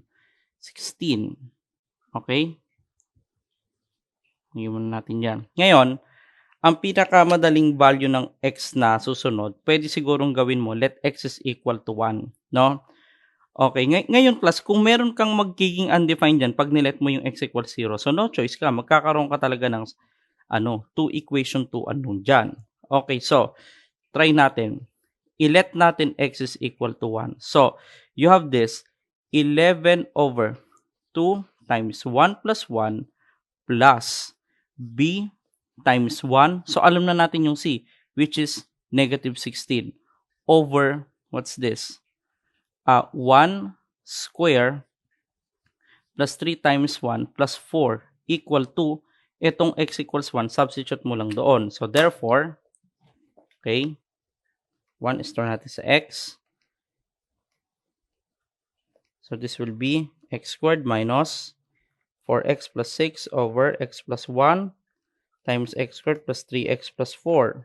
16. Okay? Iwan natin yan. Ngayon, ang pinakamadaling value ng x na susunod, pwede sigurong gawin mo, let x is equal to 1. No? Okay, ngayon plus, kung meron kang magiging undefined dyan, pag nilet mo yung x equals 0, so no choice ka, magkakaroon ka talaga ng 2 equation 2 unknown dyan. Okay, so, try natin. I-let natin x is equal to 1. So, you have this, 11 over 2 times 1 plus 1 plus b times 1. So, alam na natin yung c, which is negative 16 over, what's this? 1 square plus 3 times 1 plus 4 equal to, itong x equals 1, substitute mo lang doon. So, therefore, okay, 1 store natin sa x. So, this will be x squared minus 4x plus 6 over x plus 1 times x squared plus 3x plus 4.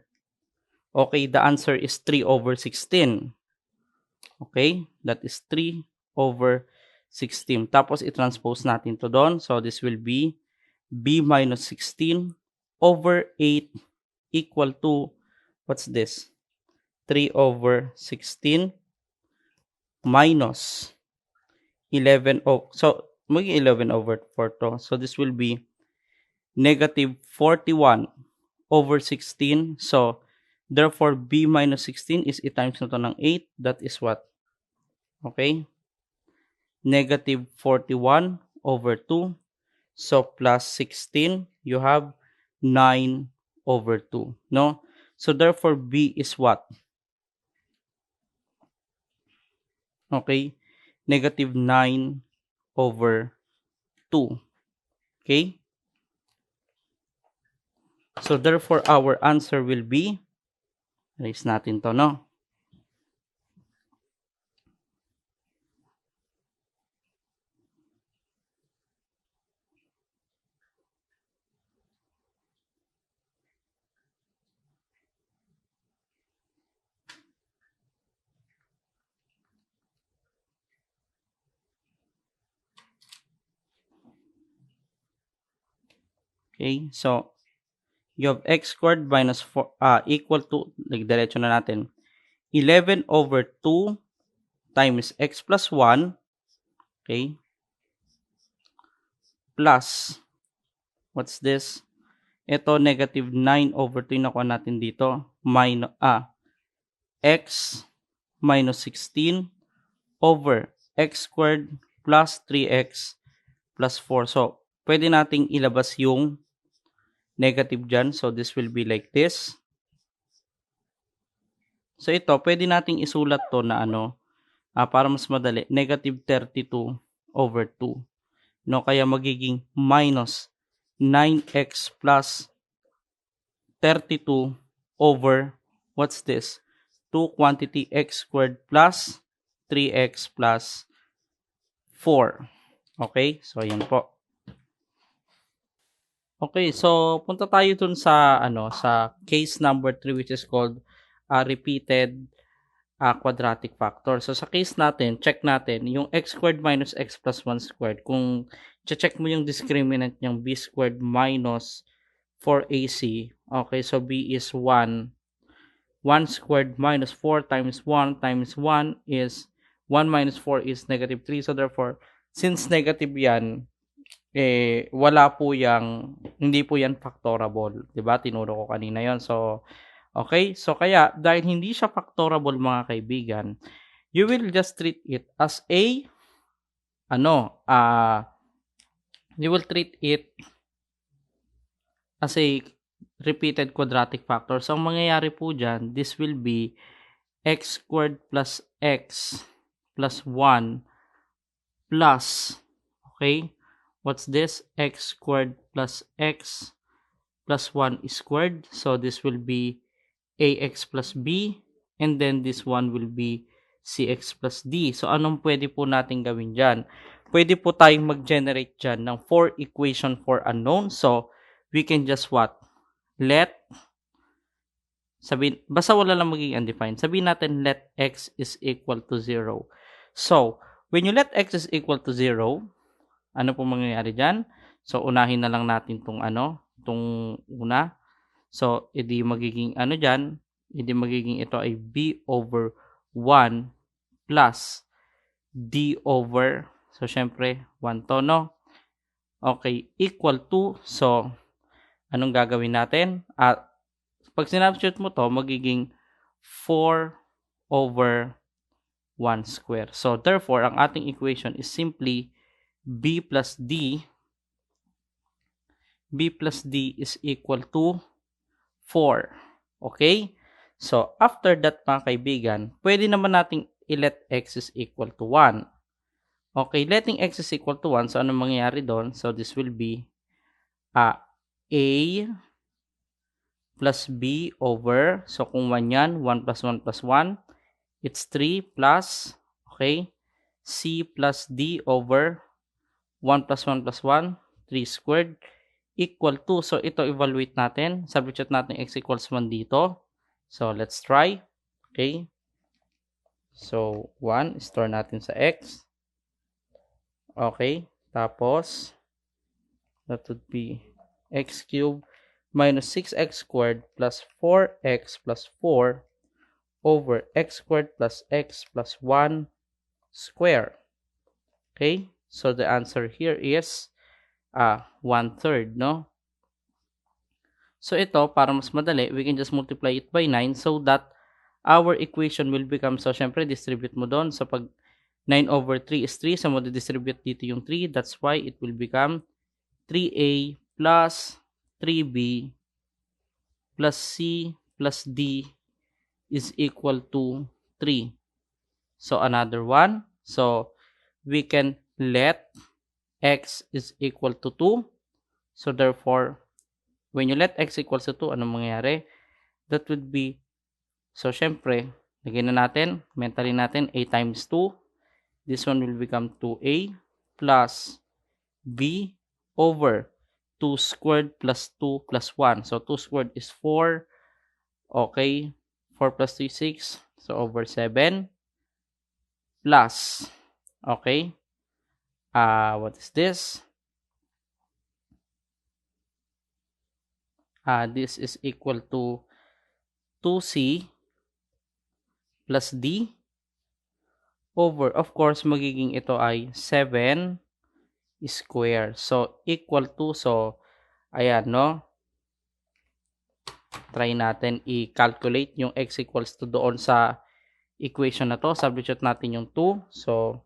Okay, the answer is 3 over 16. Okay, that is 3 over 16. Tapos, i-transpose natin to doon. So, this will be b minus 16 over 8 equal to, what's this? 3 over 16 minus 11. So, maging 11 over 4 to. So, this will be negative 41 over 16. So, therefore, b minus 16 is i-times na to ng 8. That is what? Okay? Negative 41 over 2. So, plus 16, you have 9 over 2. No? So, therefore, b is what? Okay? Negative 9 over 2. Okay? So, therefore, our answer will be, erase natin to, no? Okay? So, you have x squared minus 4, equal to, diretso na natin, 11 over 2 times x plus 1, okay, plus, what's this? Ito, negative 9 over 2 yung nakuha natin dito, minus, x minus 16 over x squared plus 3x plus 4. So, pwede nating ilabas yung negative dyan. So, this will be like this. So, ito, pwede nating isulat to na ano, para mas madali, negative 32 over 2. No, kaya magiging minus 9x plus 32 over, what's this? 2 quantity x squared plus 3x plus 4. Okay? So, ayan po. Okay, so punta tayo dun sa ano sa case number 3, which is called repeated quadratic factor. So sa case natin, check natin yung x squared minus x plus 1 squared. Kung check mo yung discriminant niyang b squared minus 4ac. Okay, so b is 1. 1 squared minus 4 times 1 times 1 is 1 minus 4 is negative 3. So therefore, since negative yan, wala po yang, hindi po yan factorable. Diba? Tinuro ko kanina yon. So, okay. So, kaya, dahil hindi siya factorable mga kaibigan, you will just treat it as a, you will treat it as a repeated quadratic factor. So, ang mangyayari po dyan, this will be x squared plus x plus 1 plus, okay, what's this? X squared plus x plus 1 is squared. So, this will be ax plus b. And then, this one will be cx plus d. So, anong pwede po natin gawin dyan? Pwede po tayong mag-generate dyan ng 4 equation for unknown. So, we can just what? Basta wala lang magiging undefined. Sabihin natin, let x is equal to 0. So, when you let x is equal to 0, ano po mangyayari dyan? So, unahin na lang natin itong una. So, edi magiging dyan? Edi magiging ito ay b over 1 plus d over, so, syempre, 1 to, no? Okay, equal to, so, anong gagawin natin? Pag sinubstitute mo to, magiging 4 over 1 square. So, therefore, ang ating equation is simply b plus d is equal to 4. Okay? So, after that mga kaibigan, pwede naman nating i-let x is equal to 1. Okay, letting x is equal to 1, so ano mangyayari doon? So, this will be a plus b over, so kung 1 yan, 1 plus 1 plus 1, it's 3 plus, okay, c plus d over 1 plus 1 plus 1, 3 squared, equal to, so ito evaluate natin, substitute natin x equals 1 dito. So, let's try. Okay. So, 1, store natin sa x. Okay. Tapos, that would be x cubed minus 6x squared plus 4x plus 4 over x squared plus x plus 1 square. Okay. So, the answer here is 1/3, no? So, ito, para mas madali, we can just multiply it by 9 so that our equation will become, so, syempre, distribute mo doon. So, pag 9 over 3 is 3, so, mo distribute dito yung 3. That's why it will become 3a plus 3b plus c plus d is equal to 3. So, another one. So, we can let x is equal to 2. So, therefore, when you let x equals to 2, anong mangyayari? That would be, so, syempre, lagyan na natin, mentally natin, a times 2. This one will become 2a plus b over 2 squared plus 2 plus 1. So, 2 squared is 4. Okay. 4 plus 2 is 6. So, over 7 plus, okay, what is this? This is equal to 2c plus d over, of course, magiging ito ay 7 square. So, equal to, so, ayan, no? Try natin i-calculate yung x equals to doon sa equation na to. Substitute natin yung 2. So,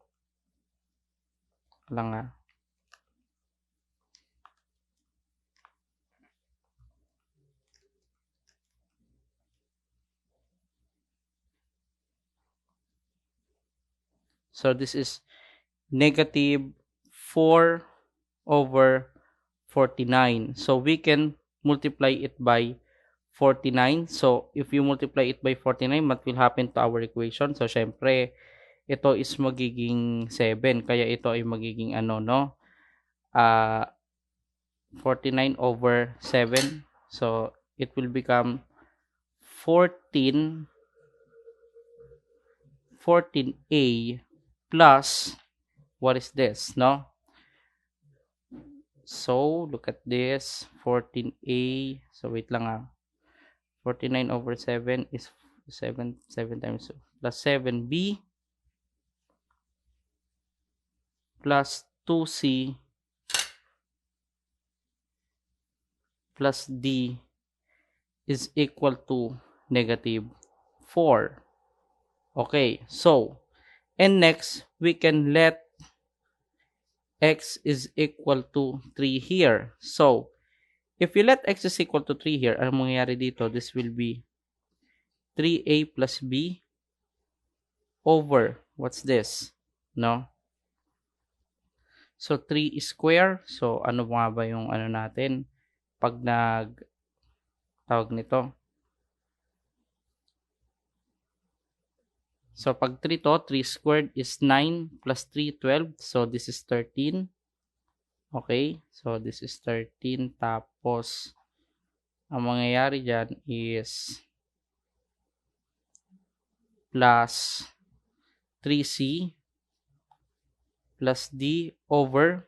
lang nga. So, this is negative 4 over 49. So, we can multiply it by 49. So, if you multiply it by 49, what will happen to our equation? So, syempre, ito is magiging 7. Kaya ito ay magiging ano, no? 49 over 7. So, it will become 14a plus, what is this, no? So, look at this, 14a, so wait lang 49 over 7 is 7 times 2, plus 7b plus 2c plus d is equal to negative 4. Okay, so, and next, we can let x is equal to 3 here. So, if you let x is equal to 3 here, ano mangyayari dito? This will be 3a plus b over, what's this? No? So, 3 square. So, ano nga ba yung ano natin? Pag tawag nito. So, pag 3 to, 3 squared is 9 plus 3, 12. So, this is 13. Okay? So, this is 13. Tapos, ang mangyayari dyan is plus 3c plus d over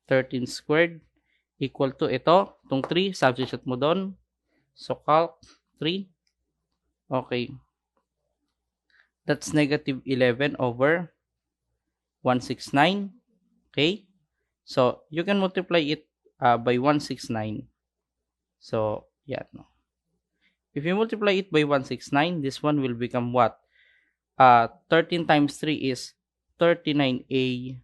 13 squared equal to ito. Itong 3, substitute mo doon. So, calc 3. Okay. That's negative 11 over 169. Okay. So, you can multiply it by 169. So, yeah. No. If you multiply it by 169, this one will become what? 13 times 3 is 39a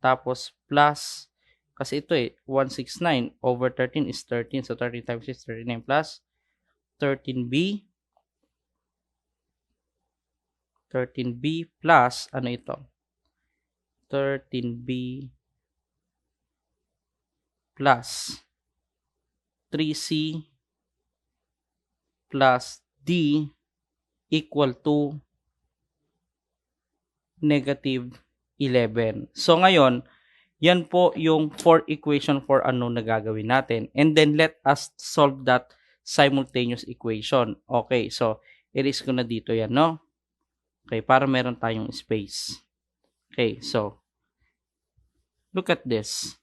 Tapos plus, kasi ito 169 over 13 is 13. So 13 times 6 is 39 plus 13b. 13b plus, ano ito? 13b plus 3c plus d equal to negative 11. So ngayon, yan po yung fourth equation for unknown na gagawin natin. And then let us solve that simultaneous equation. Okay, so erase ko na dito yan, no? Okay, para meron tayong space. Okay, so look at this.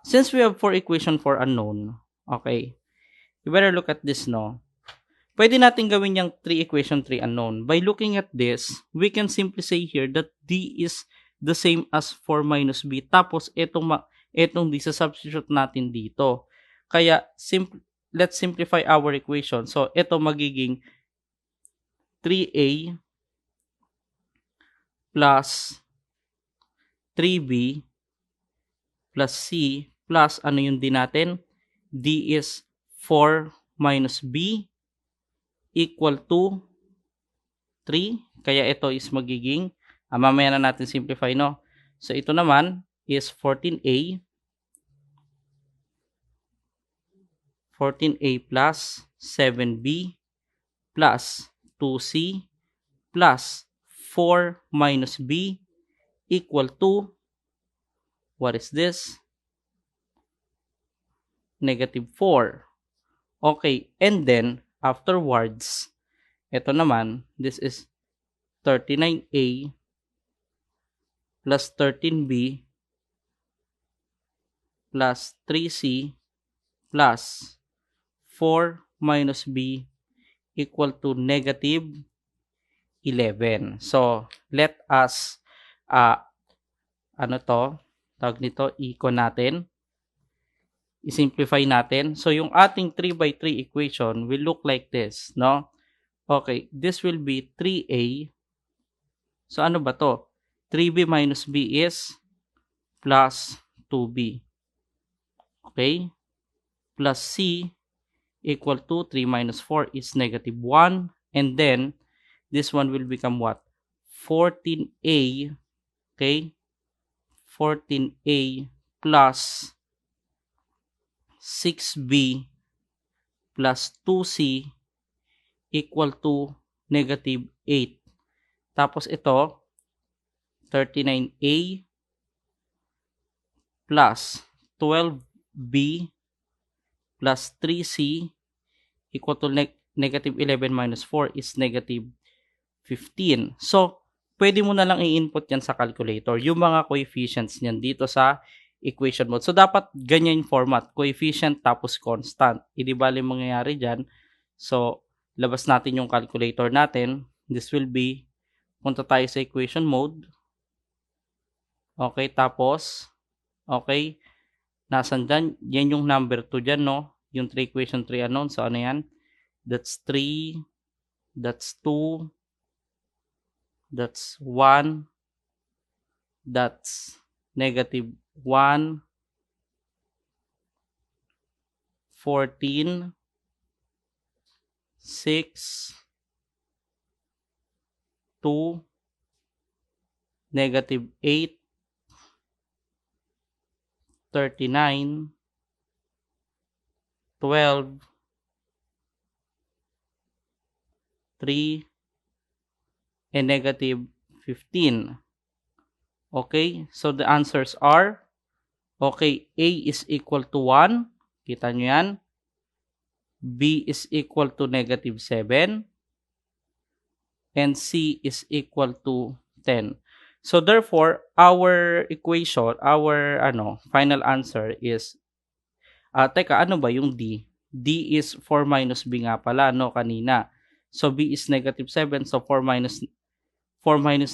Since we have four equation for unknown, okay, you better look at this, no? Pwede natin gawin yung 3 equation 3 unknown. By looking at this, we can simply say here that D is the same as 4 minus B. Tapos, etong D sa substitute natin dito. Kaya, let's simplify our equation. So, ito magiging 3A plus 3B plus C plus ano yung D natin? D is 4 minus B equal to 3. Kaya ito is magiging, mamaya na natin simplify, no? So, ito naman is 14A. 14A plus 7B plus 2C plus 4 minus B equal to, what is this? Negative 4. Okay, and then, afterwards, ito naman, this is 39A plus 13B plus 3C plus 4 minus B equal to negative 11. So, let us, tawag nito, equal natin. I-simplify natin. So, yung ating 3 by 3 equation will look like this, no? Okay, this will be 3A. So, ano ba to? 3B minus B is plus 2B. Okay? Plus C equal to 3 minus 4 is negative 1. And then, this one will become what? 14A. Okay? 14A plus 6B plus 2C equal to negative 8. Tapos ito, 39A plus 12B plus 3C equal to negative 11 minus 4 is negative 15. So, pwede mo na lang i-input yan sa calculator, yung mga coefficients niyan dito sa equation mode. So, dapat ganyan yung format. Coefficient tapos constant. Hindi bali mangyayari dyan. So, labas natin yung calculator natin. This will be, punta tayo sa equation mode. Okay, tapos, okay, nasan dyan? Yan yung number 2 dyan, no? Yung 3 equation 3 unknown. So, ano yan? That's 3, that's 2, that's 1, that's negative 1, 14, 6, 2, negative 8, 39, 12, 3, and negative 15. Okay, so the answers are, okay, A is equal to 1. Kita nyo yan. B is equal to negative 7. And C is equal to 10. So therefore, our equation, our final answer is, teka, ano ba yung D? D is 4 minus B nga pala, no, kanina. So B is negative 7. So 4 minus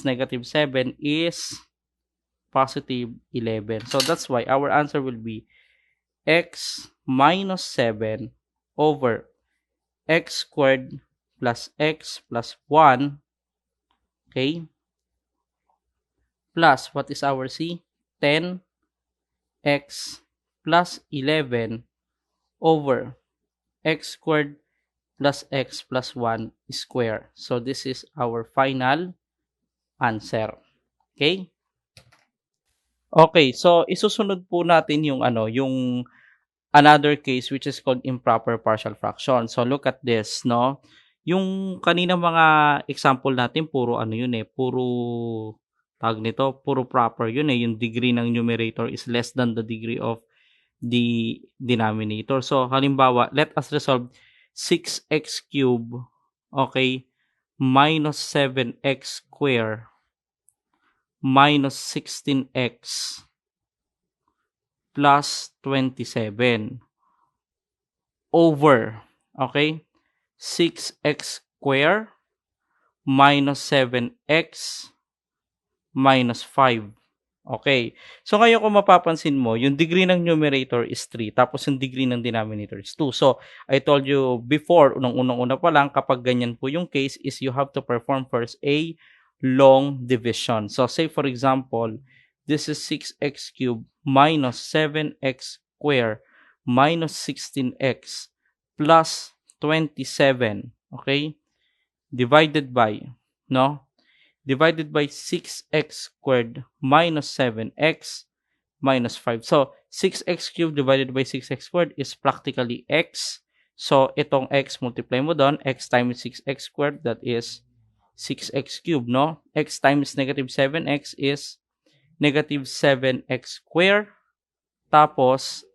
negative 7 is positive 11. So that's why our answer will be x minus 7 over x squared plus x plus 1, okay, plus, what is our C? 10x plus 11 over x squared plus x plus 1 square. So, this is our final answer. Okay? Okay, so isusunod po natin yung yung another case which is called improper partial fraction. So, look at this, no? Yung kanina mga example natin, puro yun puro tawag nito, puro proper yun yung degree ng numerator is less than the degree of the denominator. So, halimbawa, let us resolve 6x cube, okay, minus 7x square minus 16x plus 27 over, okay, 6x square minus 7x minus 5. Okay. So, ngayon kung mapapansin mo, yung degree ng numerator is 3, tapos yung degree ng denominator is 2. So, I told you before, unang-una pa lang, kapag ganyan po yung case, is you have to perform first a long division. So, say for example, this is 6x cubed minus 7x square minus 16x plus 27, okay, divided by, no? Divided by 6x squared minus 7x minus 5. So, 6x cubed divided by 6x squared is practically x. So, itong x, multiply mo doon. X times 6x squared, that is 6x cubed, no? X times negative 7x is negative 7x squared. Tapos,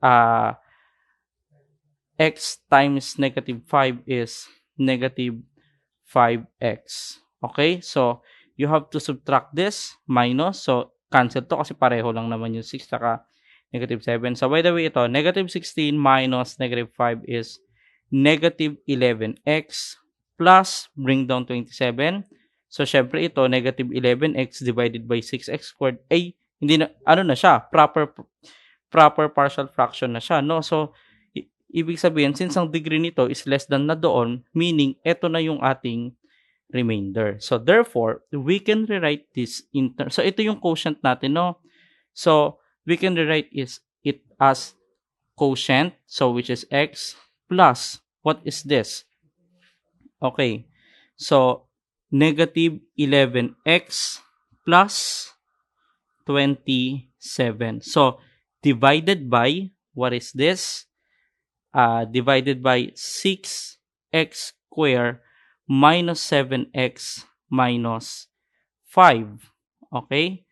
x times negative 5 is negative 5x. Okay? So, you have to subtract this, minus. So, cancel to kasi pareho lang naman yung 6 saka negative 7. So, by the way, ito, negative 16 minus negative 5 is negative 11x plus, bring down 27. So, syempre ito, negative 11x divided by 6x squared, ay, hindi na, na siya, proper partial fraction na siya, no? So, ibig sabihin, since ang degree nito is less than na doon, meaning, ito na yung ating remainder. So, therefore, we can rewrite this in terms. So, ito yung quotient natin, no? So, we can rewrite it as quotient, so which is x plus, what is this? Okay. So, negative 11x plus 27. So, divided by, what is this? Divided by 6x squared minus 7x minus 5. Okay?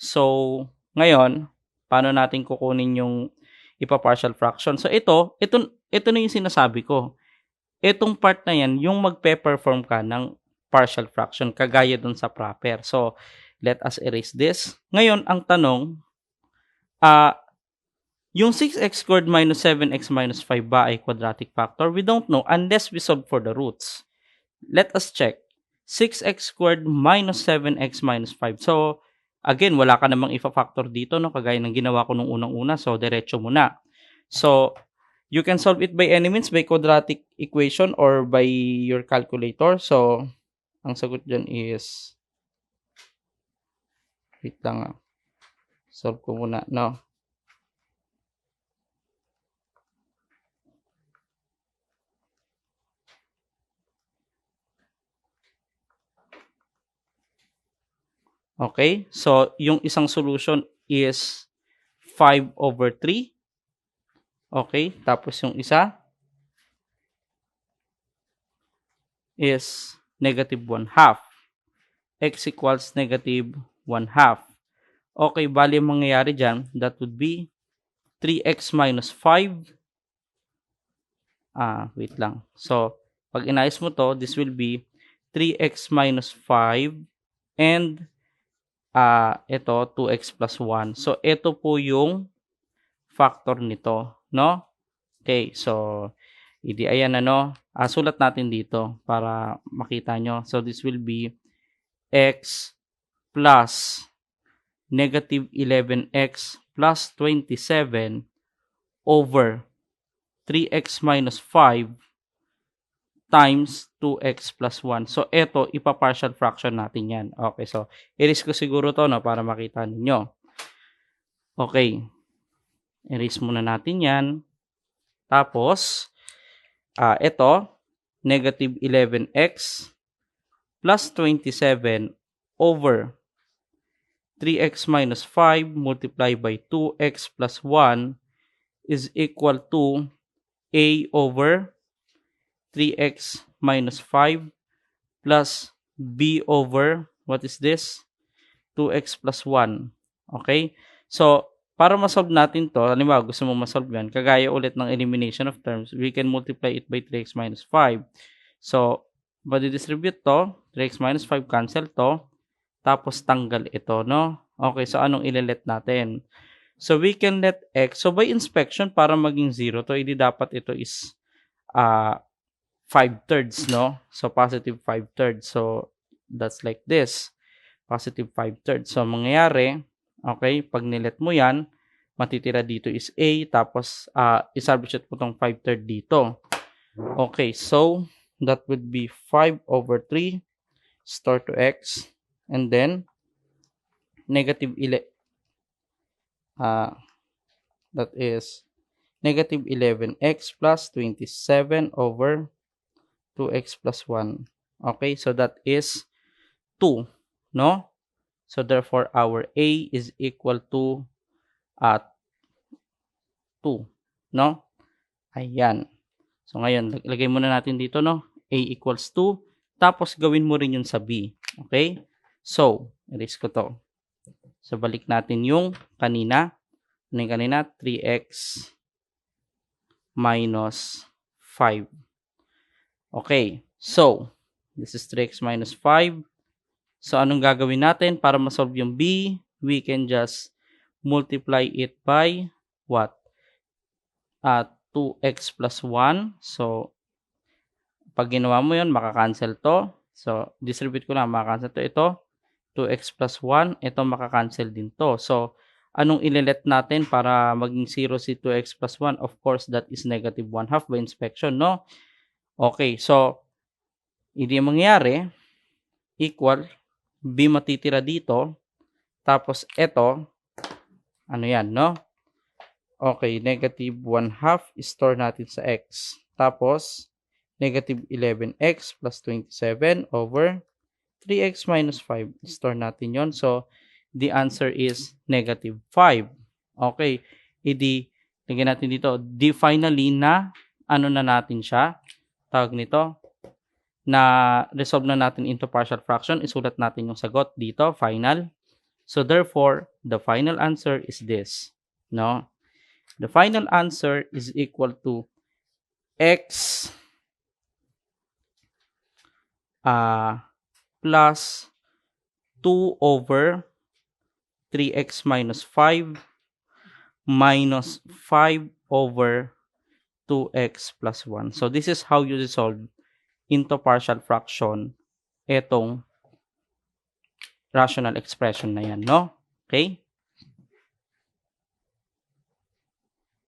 So, ngayon, paano natin kukunin yung ipa-partial fraction? So, ito na yung sinasabi ko. Itong part na yan, yung magpe-perform ka ng partial fraction, kagaya dun sa proper. So, let us erase this. Ngayon, ang tanong, yung 6x squared minus 7x minus 5 ba ay quadratic factor? We don't know unless we solve for the roots. Let us check. 6x squared minus 7x minus 5. So, again, wala ka namang ifa-factor dito, no? Kagaya ng ginawa ko nung unang-una. So, diretso muna. So, you can solve it by any means, by quadratic equation or by your calculator. So, ang sagot dyan is, wait lang. Solve ko muna, no? Okay, so yung isang solution is 5 over 3. Okay, tapos yung isa is negative 1/2. X equals negative 1/2. Okay, bali ang mangyayari dyan, that would be 3x minus 5. Wait lang. So, pag inayos mo to, this will be 3x minus 5 and ito, 2x plus 1. So, ito po yung factor nito, no? Okay, so, ayan sulat natin dito para makita nyo. So, this will be x plus negative 11x plus 27 over 3x minus 5 times 2x plus 1. So, ito, ipa-partial fraction natin yan. Okay, so, erase ko siguro to, no, para makita ninyo. Okay, erase muna natin yan. Tapos, ito, negative 11x plus 27 over 3x minus 5 multiplied by 2x plus 1 is equal to a over 3x minus 5 plus b over, what is this? 2x plus 1. Okay? So, para masolve natin to, halimbawa gusto mo masolve yan, kagaya ulit ng elimination of terms, we can multiply it by 3x minus 5. So, madidistribute to, 3x minus 5 cancel to, tapos tanggal ito, no? Okay, so anong ililet natin? So, we can let x, so by inspection, para maging 0 to, hindi dapat ito is 5/3, no? So, positive 5/3. So, that's like this. Positive 5/3. So, mangyayari, okay, pag nilet mo yan, matitira dito is a, tapos isubstitute mo itong 5/3 dito. Okay, so, that would be 5/3 store to x, and then, negative that is negative 11x plus 27 over 2x plus 1. Okay, so that is 2, no? So therefore, our a is equal to 2, no? Ayan. So ngayon, lagay muna natin dito, no? A equals 2. Tapos gawin mo rin yun sa b. Okay? So, erase ko to. So balik natin yung kanina. Ano yung kanina? 3x minus 5. Okay, so, this is 3x minus 5. So, anong gagawin natin para masolve yung b? We can just multiply it by what? 2x plus 1. So, pag ginawa mo yun, makakancel to. So, distribute ko lang, makakancel to. Ito, 2x plus 1. Ito, makakancel din to. So, anong ililet natin para maging 0 si 2x plus 1? Of course, that is negative 1/2 by inspection, no? Okay, so, hindi mangyayari, equal, b matitira dito, tapos ito, ano yan, no? Okay, negative 1/2, store natin sa x. Tapos, negative 11x plus 27 over 3x minus 5. Store natin yon. So, the answer is negative 5. Okay, lagyan natin dito, finally na, ano na natin siya, tawag nito, na resolve na natin into partial fraction, isulat natin yung sagot dito, final. So, therefore, the final answer is this, no? The final answer is equal to x plus 2 over 3x minus 5 minus 5 over 2x plus 1. So, this is how you resolve into partial fraction etong rational expression na yan, no? Okay?